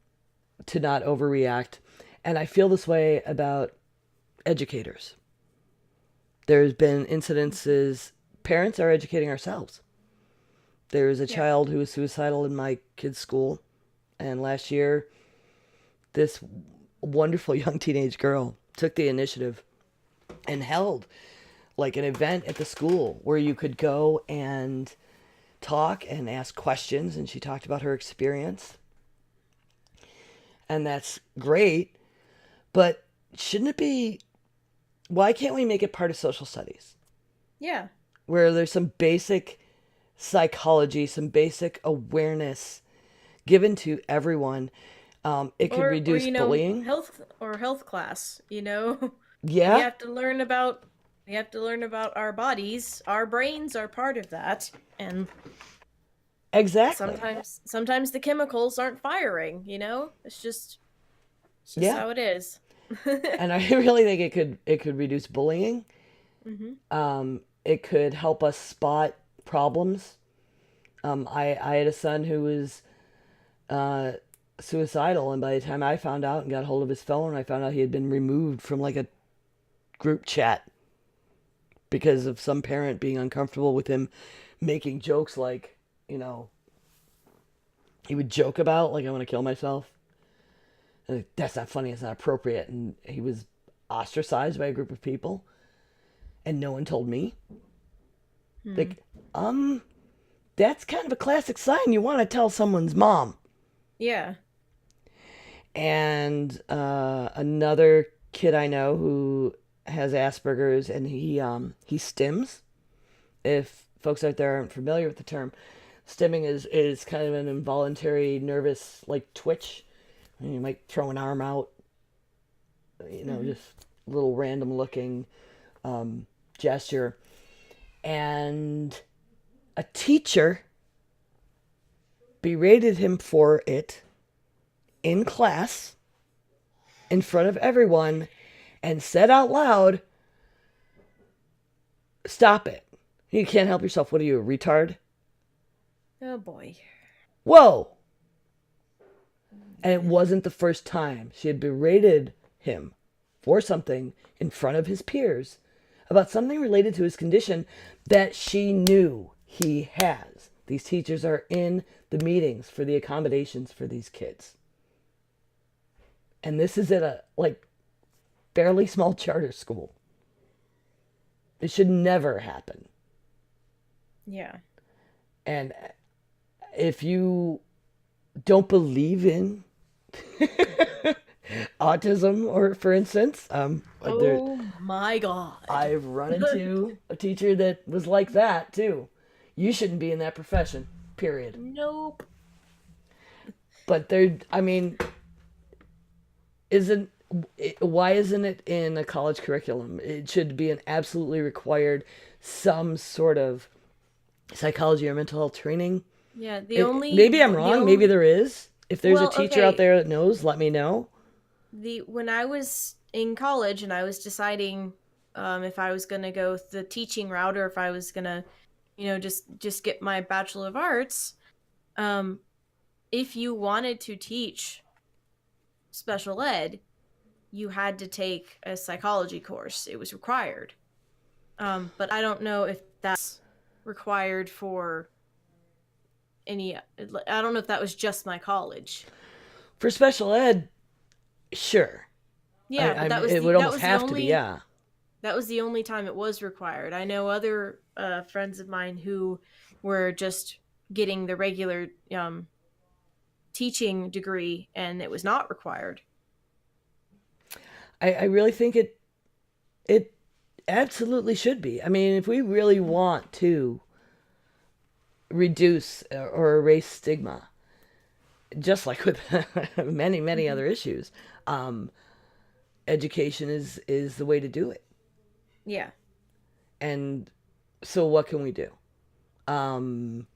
not overreact. And I feel this way about educators. There's been incidences, parents are educating ourselves. There was a child who was suicidal in my kid's school, and last year, this wonderful young teenage girl took the initiative and held like an event at the school where you could go and talk and ask questions, and she talked about her experience. And that's great, but shouldn't it be, why can't we make it part of social studies Yeah. where there's some basic psychology, some basic awareness given to everyone? It could Or reduce bullying. health class, you know. We Yeah, have to learn about our bodies. Our brains are part of that. And exactly. sometimes the chemicals aren't firing, you know? It's just Yeah. how it is. And I really think it could reduce bullying. Mhm. It could help us spot problems. I had a son who was uh, suicidal, and by the time I found out and got hold of his phone, I found out he had been removed from like a group chat because of some parent being uncomfortable with him making jokes like, he would joke about, like, I want to kill myself. And like, that's not funny, it's not appropriate. And he was ostracized by a group of people, and no one told me. Hmm. Like, that's kind of a classic sign you want to tell someone's mom. Yeah. And another kid I know who has Asperger's, and he stims. If folks out there aren't familiar with the term, stimming is kind of an involuntary nervous like twitch. You might throw an arm out, Mhm. just a little random looking gesture. And a teacher berated him for it in class in front of everyone and said out loud, "Stop it. You can't help yourself. What are you, a retard?" Oh boy. Whoa! And it wasn't the first time she had berated him for something in front of his peers about something related to his condition that she knew he has. These teachers are in the meetings for the accommodations for these kids. And this is at a like fairly small charter school. It should never happen. Yeah. And if you don't believe in autism, or for instance, Oh my god. I've run into a teacher that was like that too. You shouldn't be in that profession, period. Nope. But there, I mean, isn't why isn't it in a college curriculum? It should be an absolutely required some sort of psychology or mental health training. Yeah, the only Maybe I'm the wrong. Maybe only there is. If there's a well, teacher out okay, there that knows, let me know. the when I was in college and I was deciding if I was going to go the teaching route or if I was going to, just get my Bachelor of Arts, um if you wanted to teach special ed, you had to take a psychology course. It was required. But I don't know if that's required for any. I don't know if that was just my college. For special ed, sure. Yeah, but It would almost have to be, yeah. that was the only time it was required. I know other friends of mine who were just getting the regular teaching degree and it was not required. I really think it absolutely should be. I mean, if we really want to reduce or erase stigma, just like with many, many Hmm. other issues, um, education is the way to do it. Yeah. And so, what can we do? Um,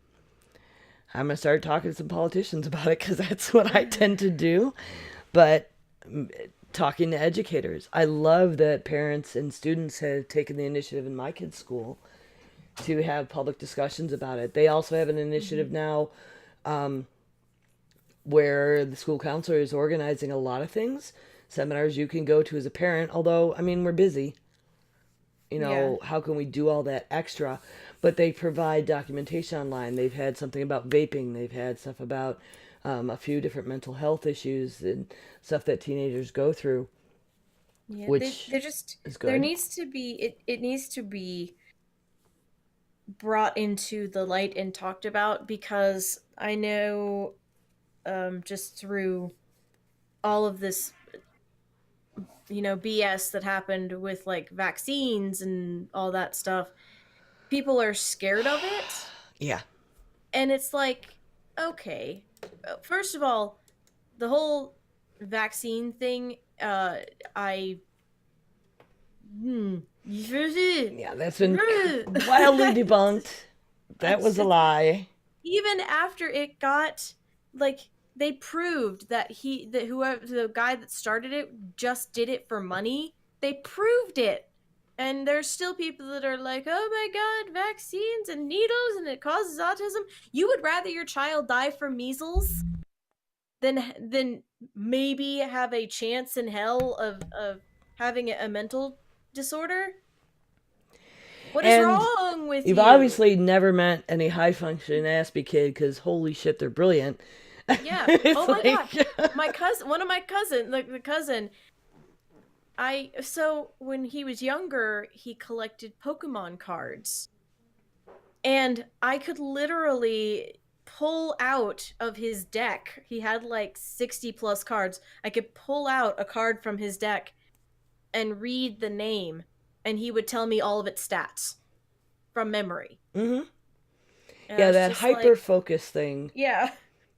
I'm gonna start talking to some politicians about it because that's what I tend to do. But talking to educators, I love that parents and students have taken the initiative in my kids' school to have public discussions about it. They also have an Hmm. initiative now where the school counselor is organizing a lot of things, seminars you can go to as a parent. Although, I mean, we're busy. Yeah. How can we do all that extra? But they provide documentation online. They've had something about vaping. They've had stuff about a few different mental health issues and stuff that teenagers go through. Yeah, which they're just is there good. needs to be it needs to be brought into the light and talked about because I know just through all of this BS that happened with like vaccines and all that stuff, people are scared of it. Yeah. And it's like, okay, first of all, the whole vaccine thing, I Yeah, that's been wildly debunked. That was a it's lie. even after it got like they proved that whoever the guy that started it just did it for money. They proved it. And there's still people that are like, "Oh my god, vaccines and needles and it causes autism." You would rather your child die from measles than maybe have a chance in hell of having a mental disorder? What is And wrong with you've you? obviously never met any high functioning Aspie kid because holy shit, they're brilliant. Yeah. It's Oh my god. like, My cousin, one of my cousin, like the cousin, so when he was younger, he collected Pokemon cards. And I could literally pull out of his deck. He had like 60 plus cards. I could pull out a card from his deck and read the name, and he would tell me all of its stats from memory. hmm And I yeah, was that just hyper like, focus thing yeah.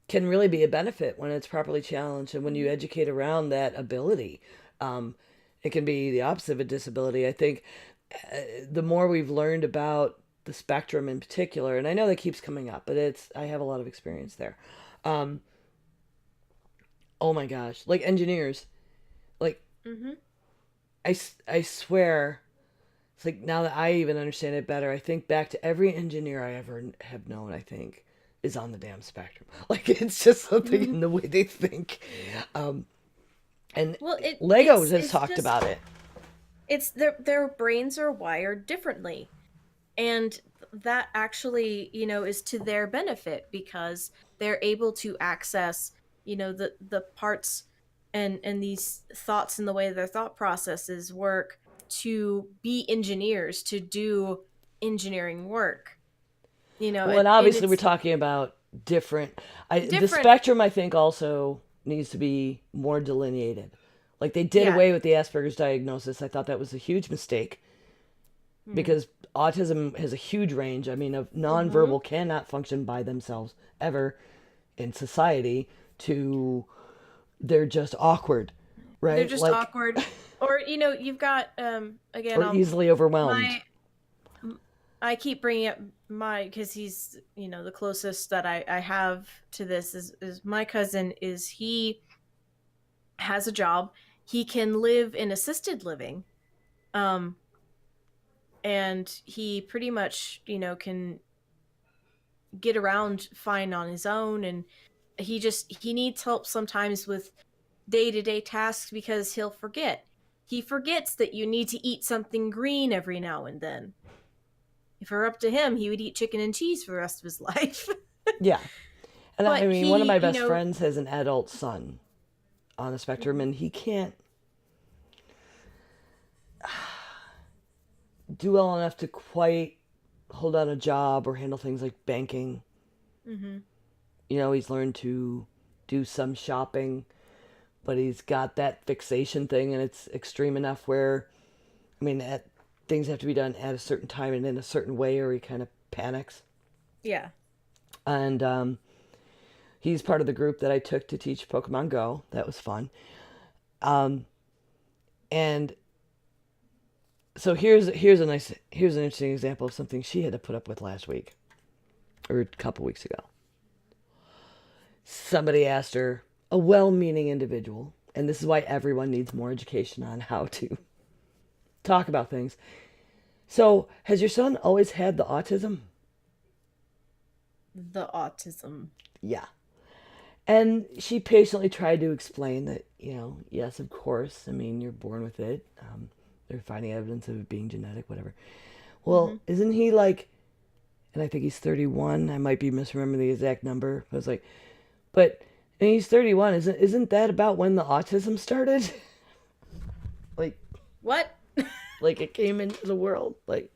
can really be a benefit when it's properly challenged and when you educate around that ability. Um, it can be the opposite of a disability. I think the more we've learned about the spectrum in particular, and I know that keeps coming up, but I have a lot of experience there. Um, oh my gosh, like engineers, like Mm-hmm. I swear, it's like now that I even understand it better, I think back to every engineer I ever have known, I think, is on the damn spectrum. Like it's just something in the way they think. Um, and Well, Legos has it's talked just about it. it's their brains are wired differently. And that actually, is to their benefit because they're able to access, the parts and these thoughts and the way their thought processes work to be engineers, to do engineering work. Well, and And obviously we're it's talking about different. The different. spectrum, I think, also needs to be more delineated. Like they did Yeah. away with the Asperger's diagnosis. I thought that was a huge mistake Hmm. because autism has a huge range. I mean, of Mm-hmm. nonverbal cannot function by themselves ever in society to they're just awkward, They're right? just Like awkward. Or, you've got again, or easily overwhelmed. my I keep bringing up my because he's the closest that I have to this is my cousin. Is he has a job, he can live in assisted living, um and he pretty much can get around fine on his own. And he needs help sometimes with day-to-day tasks because he forgets that you need to eat something green every now and then. If it were up to him, he would eat chicken and cheese for the rest of his life. Yeah. And I But mean, one of he, my best friends has an adult son on the spectrum, and he can't do well enough to quite hold down a job or handle things like banking. mm-hmm. He's learned to do some shopping, but he's got that fixation thing, and it's extreme enough where, I mean, things have to be done at a certain time and in a certain way, or he kind of panics. Yeah. And he's part of the group that I took to teach Pokemon Go. That was fun. Um, and so here's an interesting example of something she had to put up with last week or a couple weeks ago. Somebody asked her, a well-meaning individual, and this is why everyone needs more education on how to talk about things. So, has your son always had the autism? The autism. Yeah. And she patiently tried to explain that, yes, of course. I mean, you're born with it. They're finding evidence of it being genetic, whatever. Mm-hmm. Well, isn't he like, and I think he's 31. I might be misremembering the exact number. I was like, but and he's 31. Isn't that about when the autism started? Like, What? like it came into the world. Like,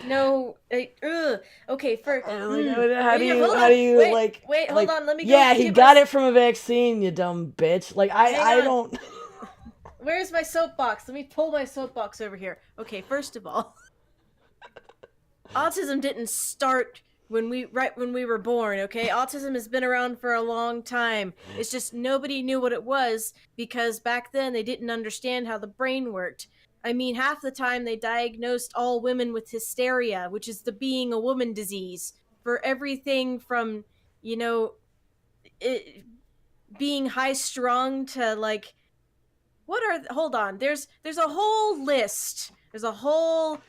No. Okay. how do you, Hold how on. do you, Wait. like, Wait. Hold like, on. Let me go yeah, he get got my. it from a vaccine, you dumb bitch. Like, Hang I on. don't. Where's my soapbox? Let me pull my soapbox over here. Okay. First of all, autism didn't start when we were born. Okay, autism has been around for a long time. It's just nobody knew what it was because back then they didn't understand how the brain worked. I mean, half the time they diagnosed all women with hysteria, which is the being a woman disease, for everything from, you know, it, being high strung to like hold on, there's a whole list. There's a whole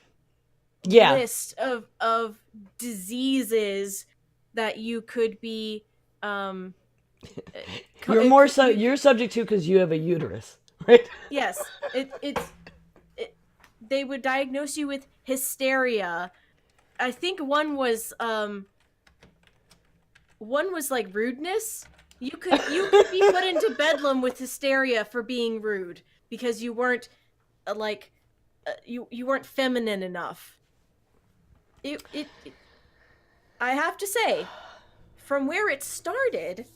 Yeah, list of diseases that you could be um you're subject to because you have a uterus, right? yes, it, they would diagnose you with hysteria. I think one was like rudeness. You could be put into bedlam with hysteria for being rude because you weren't like you weren't feminine enough. It I have to say, from where it started,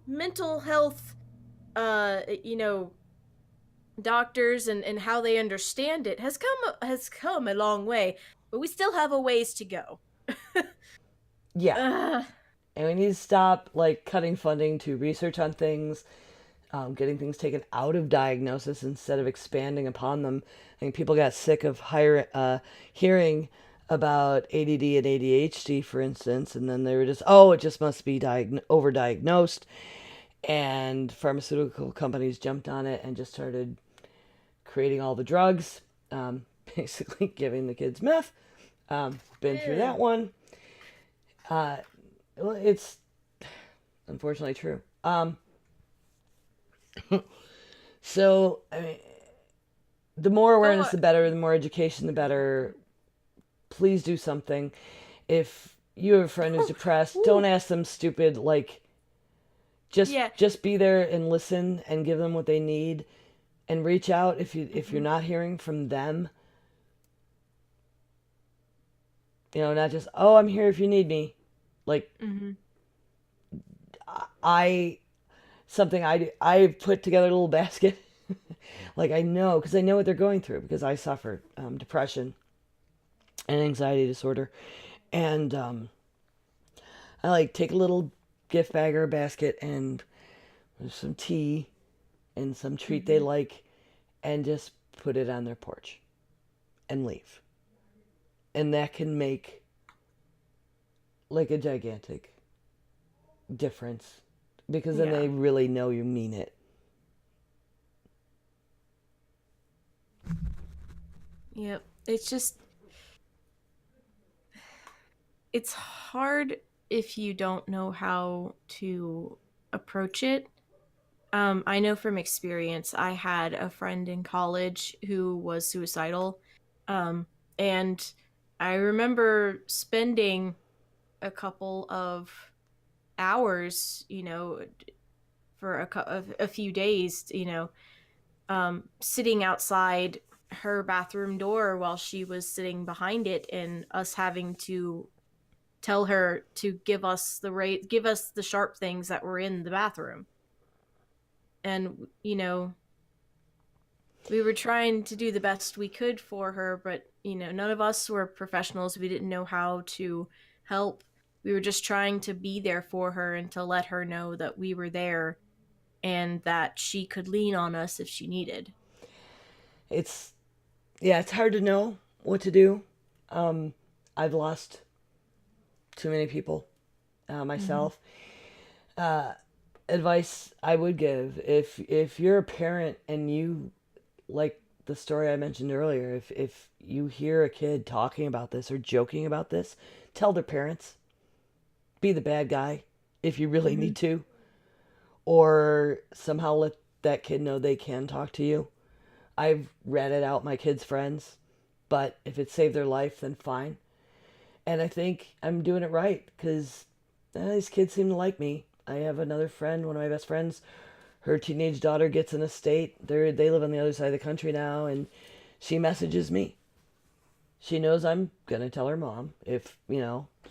mental health, you know, doctors and how they understand it has come a long way, but we still have a ways to go. Yeah, uh, and we need to stop like cutting funding to research on things, getting things taken out of diagnosis instead of expanding upon them. I think people got sick of hearing about ADD and ADHD, for instance, and then they were just, oh, it just must be overdiagnosed. And pharmaceutical companies jumped on it and just started creating all the drugs, basically giving the kids meth. Been through that one. Uh, well, it's unfortunately true. So, I mean, the more go awareness, on. the better. The more education, the better. Please do something. If you have a friend who's depressed, don't ask them stupid, like, Yeah. just be there and listen and give them what they need and reach out if you're not hearing from them. Not just, oh, I'm here if you need me. Like, Mm-hmm. I something I do, I put together a little basket. Like, I know because I know what they're going through because I suffered depression and anxiety disorder, and I like take a little gift bag or a basket and there's some tea and some treat they Mm-hmm. like, and just put it on their porch and leave, and that can make like a gigantic difference because then Yeah. they really know you mean it. Yep. It's hard if you don't know how to approach it. I know from experience, I had a friend in college who was suicidal. And I remember spending a couple of hours, for a few days, sitting outside her bathroom door while she was sitting behind it, and us having to tell her to give us the sharp things that were in the bathroom. And we were trying to do the best we could for her, but none of us were professionals. We didn't know how to help. We were just trying to be there for her and to let her know that we were there and that she could lean on us if she needed. It's Yeah, it's hard to know what to do. I've lost too many people Mm-hmm. myself. Advice I would give if you're a parent and you like the story I mentioned earlier, if you hear a kid talking about this or joking about this, tell their parents. Be the bad guy if you really Mm-hmm. need to, or somehow let that kid know they can talk to you. I've ratted out my kids' friends, but if it saved their life, then fine. And I think I'm doing it right because these kids seem to like me. I have another friend, one of my best friends. Her teenage daughter gets an estate. They live on the other side of the country now, and she messages me. She knows I'm going to tell her mom if,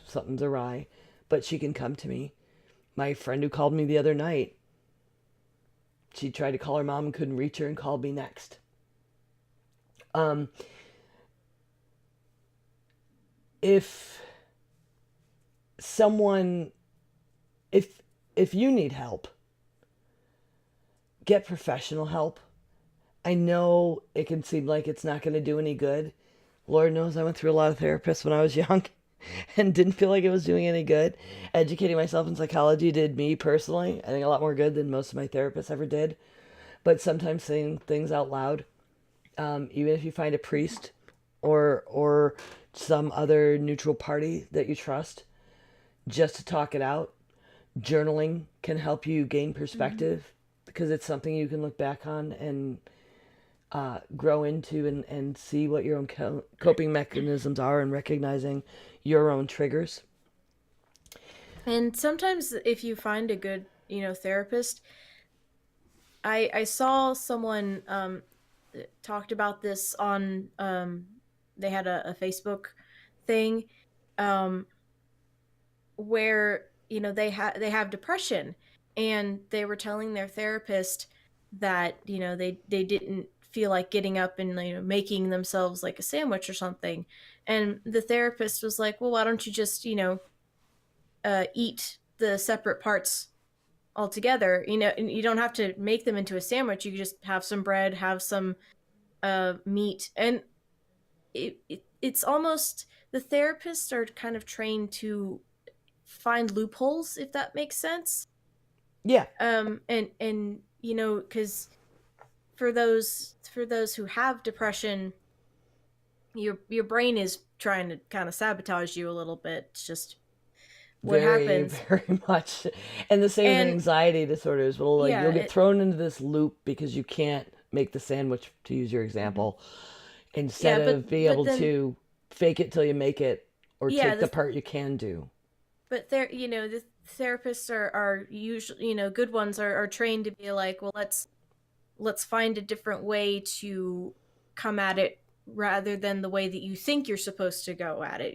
something's awry, but she can come to me. My friend who called me the other night, she tried to call her mom and couldn't reach her and called me next. Um, if someone, if you need help, get professional help. I know it can seem like it's not going to do any good. Lord knows I went through a lot of therapists when I was young and didn't feel like it was doing any good. Educating myself in psychology did me personally, I think, a lot more good than most of my therapists ever did. But sometimes saying things out loud, even if you find a priest or some other neutral party that you trust, just to talk it out. Journaling can help you gain perspective because it's something you can look back on and grow into and see what your own coping mechanisms are and recognizing your own triggers. And sometimes if you find a good, therapist, I saw someone talked about this on they had a Facebook thing um where they have depression, and they were telling their therapist that they didn't feel like getting up and making themselves like a sandwich or something, and the therapist was like, well, why don't you just eat the separate parts altogether, and you don't have to make them into a sandwich. You can just have some bread, have some meat, and it's almost, the therapists are kind of trained to find loopholes, if that makes sense. Yeah, And because for those who have depression, your brain is trying to kind of sabotage you a little bit. It's just what very, happens. very much. And the same with And anxiety disorders. Well, like yeah, you'll get thrown into this loop because you can't make the sandwich, to use your mhm. example, instead Yeah, of being but able then to fake it till you make it or yeah, take the part you can do. but the therapists are usually, good ones are trained to be like, well, let's find a different way to come at it rather than the way that you think you're supposed to go at it.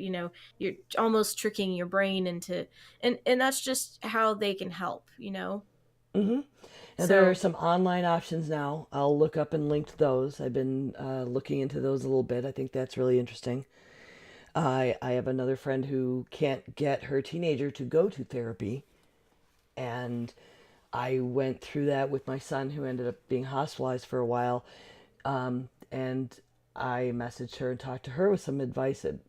You're almost tricking your brain into, and that's just how they can help. hmm Now, there are So some online options now. I'll look up and link to those. I've been looking into those a little bit. I think that's really interesting. I have another friend who can't get her teenager to go to therapy, and I went through that with my son, who ended up being hospitalized for a while. And I messaged her and talked to her with some advice that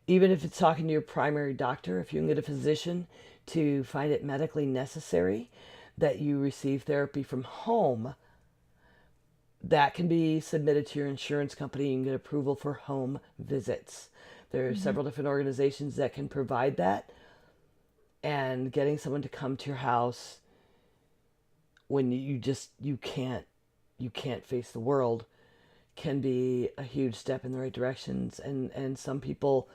even if it's talking to your primary doctor, if you can get a physician to find it medically necessary that you receive therapy from home, that can be submitted to your insurance company. You can get approval for home visits. There are mhm. several different organizations that can provide that, and getting someone to come to your house when you can't face the world can be a huge step in the right directions, and some people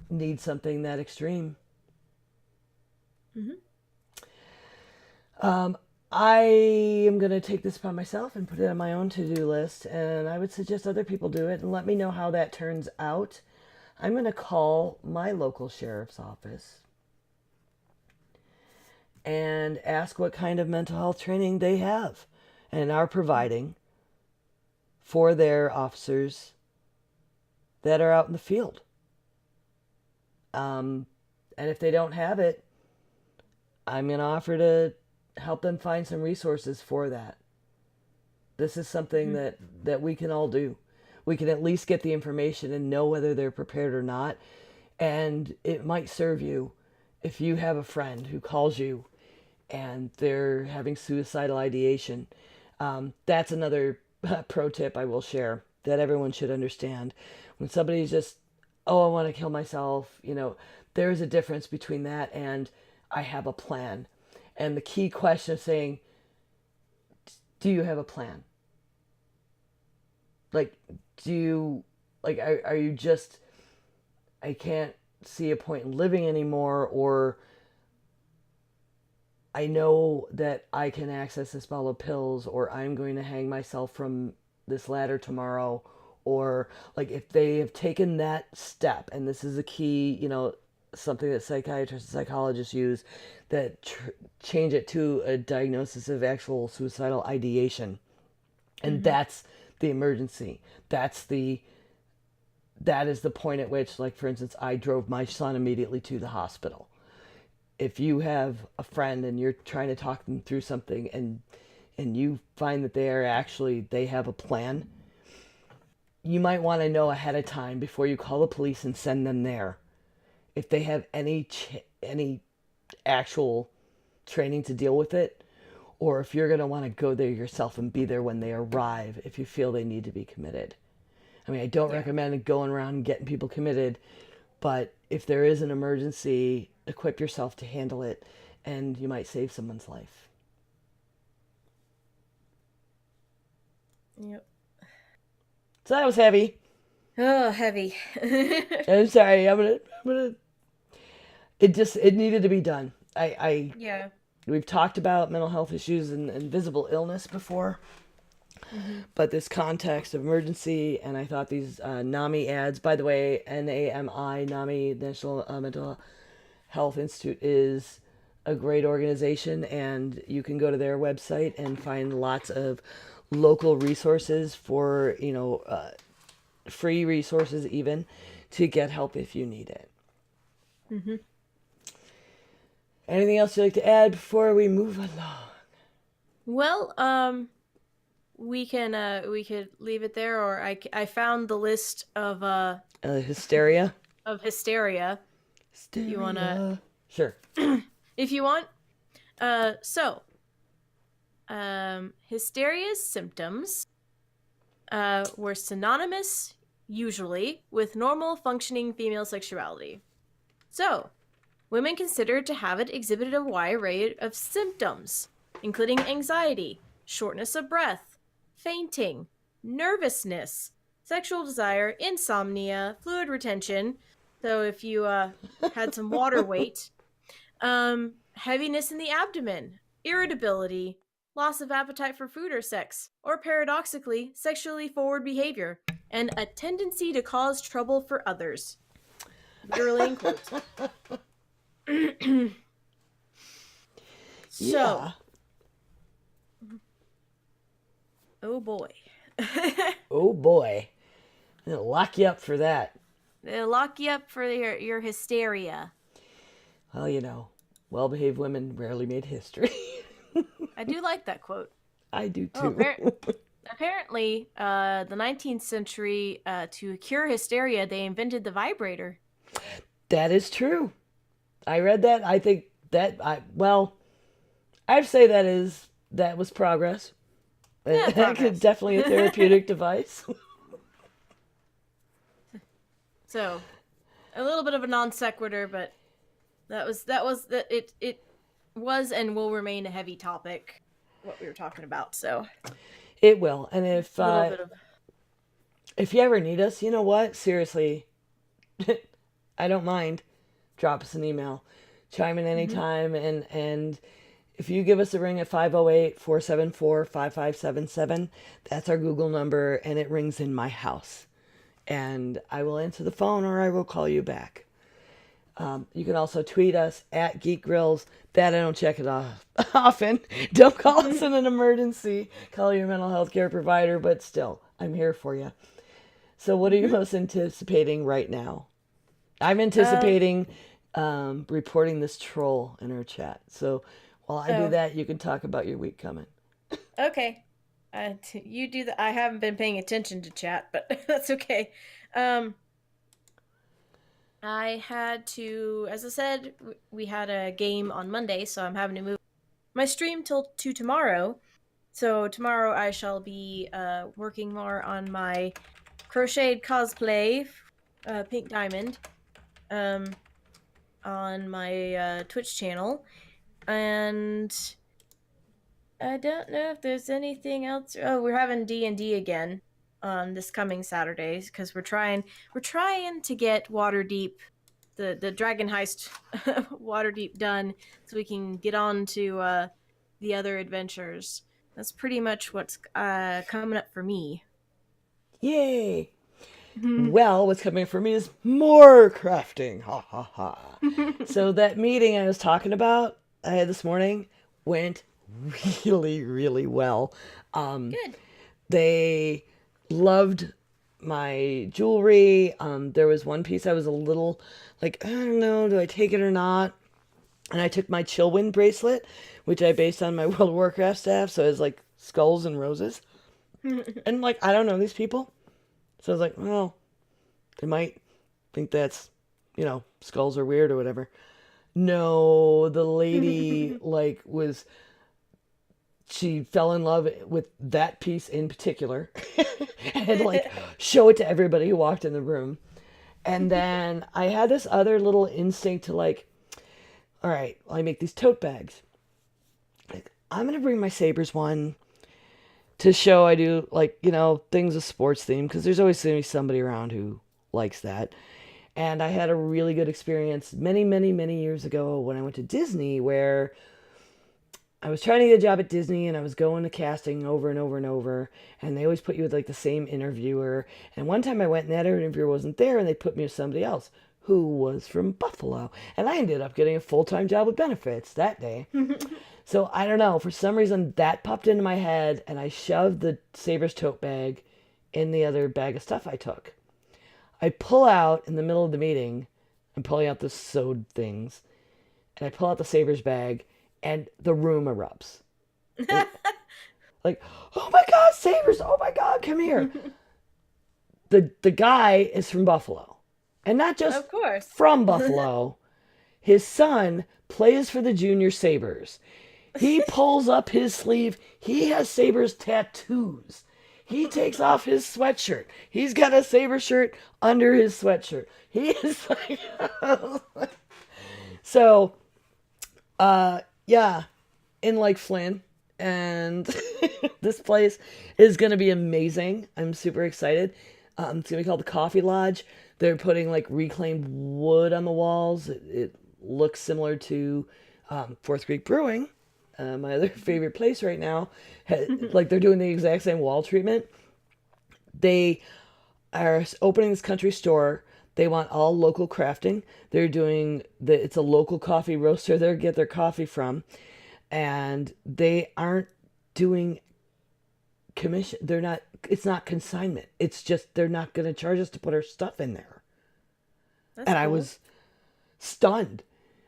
need something that extreme. Mhm. um, I am going to take this upon myself and put it on my own to-do list, and I would suggest other people do it and let me know how that turns out. I'm going to call my local sheriff's office and ask what kind of mental health training they have and are providing for their officers that are out in the field. Um, and if they don't have it, I'm going to offer to help them find some resources for that. This is something Mhm. that we can all do. We can at least get the information and know whether they're prepared or not. And it might serve you if you have a friend who calls you and they're having suicidal ideation. That's another pro tip I will share that everyone should understand. When somebody's just, oh, I want to kill myself, there is a difference between that and I have a plan. And the key question of saying, do you have a plan? Like, do you, like, are you just, I can't see a point in living anymore, or I know that I can access this bottle of pills, or I'm going to hang myself from this ladder tomorrow, or like if they have taken that step, and this is a key, something that psychiatrists and psychologists use, that change it to a diagnosis of actual suicidal ideation, and that's the emergency. That is the point at which, like for instance, I drove my son immediately to the hospital. If you have a friend and you're trying to talk them through something, and you find that they have a plan, you might want to know ahead of time before you call the police and send them there if they have any actual training to deal with it, or if you're going to want to go there yourself and be there when they arrive if you feel they need to be committed. I mean, I don't recommend going around and getting people committed, but if there is an emergency, equip yourself to handle it, and you might save someone's life. Yep. So that was heavy. Oh, heavy. I'm sorry. I'm gonna. It needed to be done. Yeah. We've talked about mental health issues and invisible illness before, but this context of emergency, and I thought these NAMI ads, by the way, NAMI, NAMI, National Mental Health Institute, is a great organization, and you can go to their website and find lots of local resources for, free resources even, to get help if you need it. Anything else you'd like to add before we move along? Well, we could leave it there, or I found the list of Hysteria? hysteria. Hysteria. You wanna? Sure. If you want. Hysteria's symptoms were synonymous, usually, with normal functioning female sexuality. So, women considered to have it exhibited a wide array of symptoms, including anxiety, shortness of breath, fainting, nervousness, sexual desire, insomnia, fluid retention. So if you had some water weight, heaviness in the abdomen, irritability, loss of appetite for food or sex, or paradoxically, sexually forward behavior, and a tendency to cause trouble for others. Literally in quotes. So, oh boy. Oh boy. They'll lock you up for that. They'll lock you up for your hysteria. Well, well-behaved women rarely made history. I do like that quote. I do too. Oh, apparently, the 19th century, to cure hysteria, they invented the vibrator. That is true. I read that. I think that I'd say that was progress. Yeah, That could definitely a therapeutic device. So, a little bit of a non sequitur, but it was and will remain a heavy topic, what we were talking about. So it will. And if you ever need us, you know what? Seriously, I don't mind. Drop us an email. Chime in anytime. And if you give us a ring at 508-474-5577, that's our Google number, and it rings in my house. And I will answer the phone, or I will call you back. You can also tweet us at Geek Grils. That I don't check it off often. Don't call us in an emergency. Call your mental health care provider, but still, I'm here for you. So what are you most anticipating right now? I'm anticipating reporting this troll in our chat. So while I do that, you can talk about your week coming. Okay. You do that. I haven't been paying attention to chat, but that's okay. I had to, as I said, we had a game on Monday, so I'm having to move my stream to tomorrow. So tomorrow I shall be working more on my crocheted cosplay, Pink Diamond, on my Twitch channel. And I don't know if there's anything else. Oh, we're having D&D again on this coming Saturdays because we're trying to get Waterdeep the dragon heist Waterdeep done, so we can get on to the other adventures. That's pretty much what's coming up for me. Yay! Well, what's coming for me is more crafting. Ha ha ha. So that meeting I was talking about I had this morning went really, really well. Good. They loved my jewelry. There was one piece I was a little like, I don't know, do I take it or not? And I took my Chillwind bracelet, which I based on my World of Warcraft staff, so it's like skulls and roses. And like, I don't know these people. So I was like, well, they might think that's, skulls are weird or whatever. No, the lady she fell in love with that piece in particular and like show it to everybody who walked in the room. And then I had this other little instinct to like, all right, I make these tote bags. Like, I'm going to bring my Sabres one to show I do like, things with sports theme, because there's always going to be somebody around who likes that. And I had a really good experience many, many, many years ago when I went to Disney, where I was trying to get a job at Disney and I was going to casting over and over and over. And they always put you with like the same interviewer. And one time I went and that interviewer wasn't there and they put me with somebody else who was from Buffalo. And I ended up getting a full-time job with benefits that day. So I don't know, for some reason that popped into my head and I shoved the Sabres tote bag in the other bag of stuff I took. I pull out in the middle of the meeting, I'm pulling out the sewed things, and I pull out the Sabres bag and the room erupts. Like, oh my God, Sabres, oh my God, come here. The guy is from Buffalo. And not just Of course. from Buffalo. His son plays for the Junior Sabres. He pulls up his sleeve. He has Sabres tattoos. He takes off his sweatshirt. He's got a Sabre shirt under his sweatshirt. He is like... So, yeah, in like Flynn. And this place is going to be amazing. I'm super excited. It's going to be called the Coffee Lodge. They're putting like reclaimed wood on the walls. It looks similar to Fourth Creek Brewing, my other favorite place right now. Like they're doing the exact same wall treatment. They are opening this country store. They want all local crafting. They're doing it's a local coffee roaster they get their coffee from, and they aren't doing commission. They're not. It's not consignment. It's just they're not going to charge us to put our stuff in there. That's And cool. I was stunned.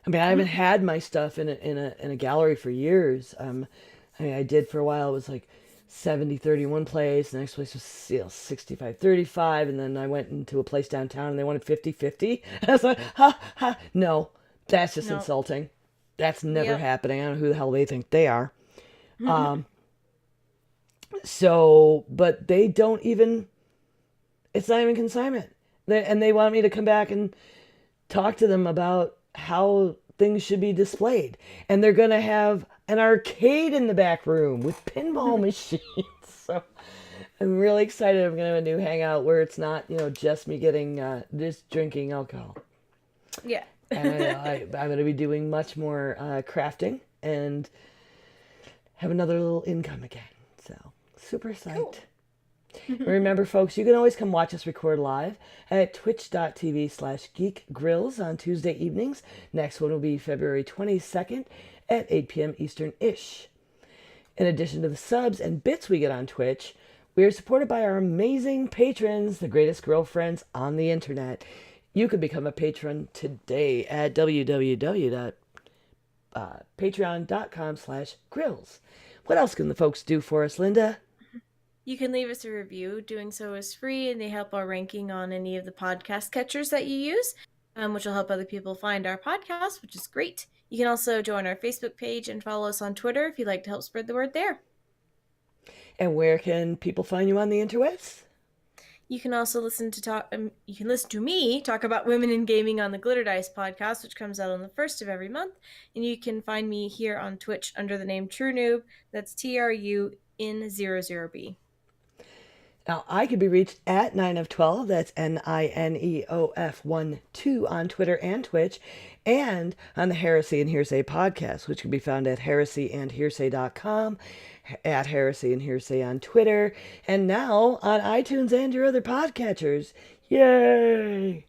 I mean, I haven't had my stuff in a gallery for years. I did for a while. It was like 70-30 one place. The next place was 65-35, and then I went into a place downtown and they wanted 50-50. I was like, ha, no, that's just insulting. That's never happening. I don't know who the hell they think they are. So, but they don't even. It's not even consignment. They want me to come back and talk to them about how things should be displayed. And they're going to have an arcade in the back room with pinball machines. So I'm really excited. I'm going to have a new hangout where it's not, just me just drinking alcohol. Yeah. And I'm going to be doing much more crafting and have another little income again. So super psyched. Cool. Remember, folks, you can always come watch us record live at twitch.tv/Geek Grils on Tuesday evenings. Next one will be February 22nd at 8 p.m. Eastern-ish. In addition to the subs and bits we get on Twitch, we are supported by our amazing patrons, the greatest girlfriends on the internet. You can become a patron today at www.patreon.com/grills. What else can the folks do for us, Linda? You can leave us a review. Doing so is free, and they help our ranking on any of the podcast catchers that you use, which will help other people find our podcast, which is great. You can also join our Facebook page and follow us on Twitter if you'd like to help spread the word there. And where can people find you on the interwebs? You can also listen to me talk about women in gaming on the Glitter Dice podcast, which comes out on the 1st of every month. And you can find me here on Twitch under the name True Noob. That's TRUN00B. Now, I could be reached at 9 of 12. That's NINEOF12 on Twitter and Twitch, and on the Heresy and Hearsay podcast, which can be found at heresyandhearsay.com, at Heresy and Hearsay on Twitter, and now on iTunes and your other podcatchers. Yay!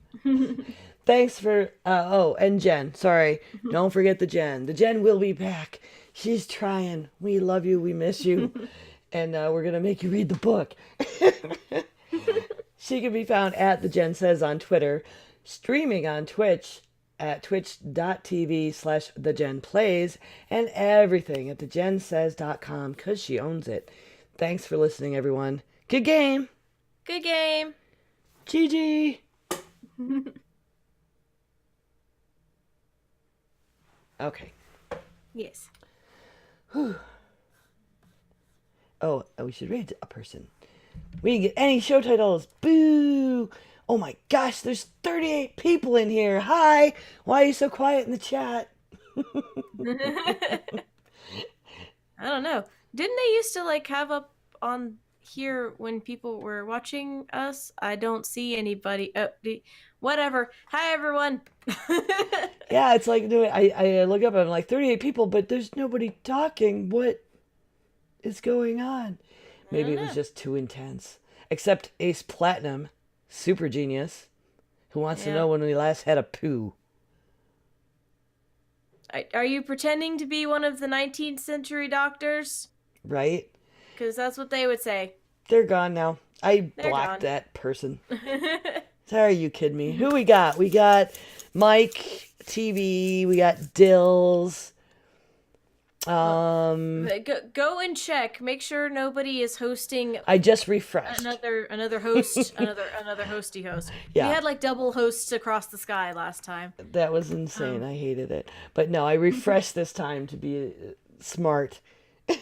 Thanks for, and Jen. Sorry, don't forget the Jen. The Jen will be back. She's trying. We love you. We miss you. And we're going to make you read the book. She can be found at The Jen Says on Twitter, streaming on Twitch at twitch.tv/TheJenPlays, and everything at thejensays.com because she owns it. Thanks for listening, everyone. Good game. Good game. GG. Okay. Yes. Whew. Oh, we should read a person. We didn't get any show titles. Boo! Oh my gosh, there's 38 people in here. Hi! Why are you so quiet in the chat? I don't know. Didn't they used to like have up on here when people were watching us? I don't see anybody. Oh, whatever. Hi, everyone. Yeah, it's like I look up and I'm like 38 people, but there's nobody talking. What is going on? Maybe it was just too intense. Except Ace Platinum, super genius, who wants to know when we last had a poo. Are you pretending to be one of the 19th century doctors? Right? Because that's what they would say. They're gone now. I They're blocked gone. that person. Sorry, you kidding me. Who we got? We got Mike TV. We got Dills. Go and check. Make sure nobody is hosting I just refreshed. another host, another hosty host. Yeah. We had like double hosts across the sky last time. That was insane. I hated it. But no, I refreshed this time to be smart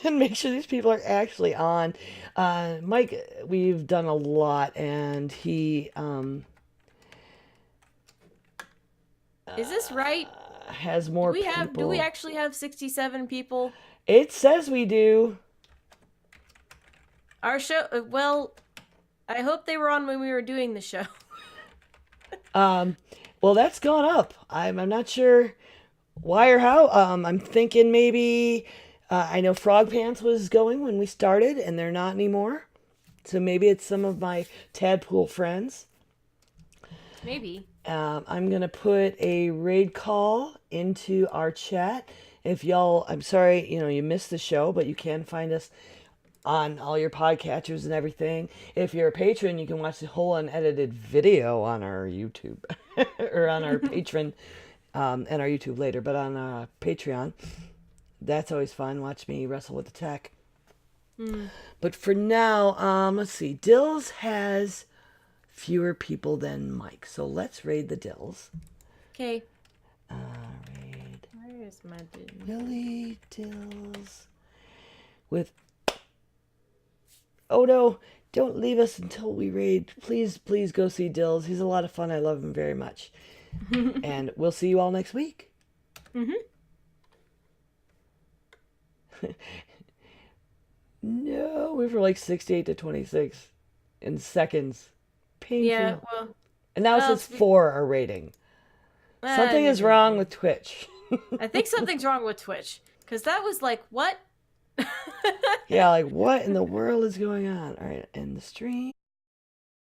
and make sure these people are actually on. Mike, we've done a lot, and he Is this right? has more people. Do we actually have 67 people? It says we do. Our show, well, I hope they were on when we were doing the show. Well, that's gone up. I'm not sure why or how. I'm thinking maybe I know Frog Pants was going when we started, and they're not anymore. So maybe it's some of my Tadpool friends. Maybe. I'm going to put a raid call into our chat. If y'all, I'm sorry, you missed the show, but you can find us on all your podcatchers and everything. If you're a patron, you can watch the whole unedited video on our YouTube or on our Patreon and our YouTube later, but on Patreon. That's always fun. Watch me wrestle with the tech. But for now, let's see. Dills has fewer people than Mike, so let's raid the Dills. Okay. Raid Where's my dude? Willie Dills with. Oh no! Don't leave us until we raid. Please, please go see Dills. He's a lot of fun. I love him very much. And we'll see you all next week. No, we were like 68 to 26 in seconds. Painful. Yeah, well. And now it says 4 are rating. Something is wrong with Twitch. I think something's wrong with Twitch. Because that was like, what? Yeah, like what in the world is going on? All right, end the stream.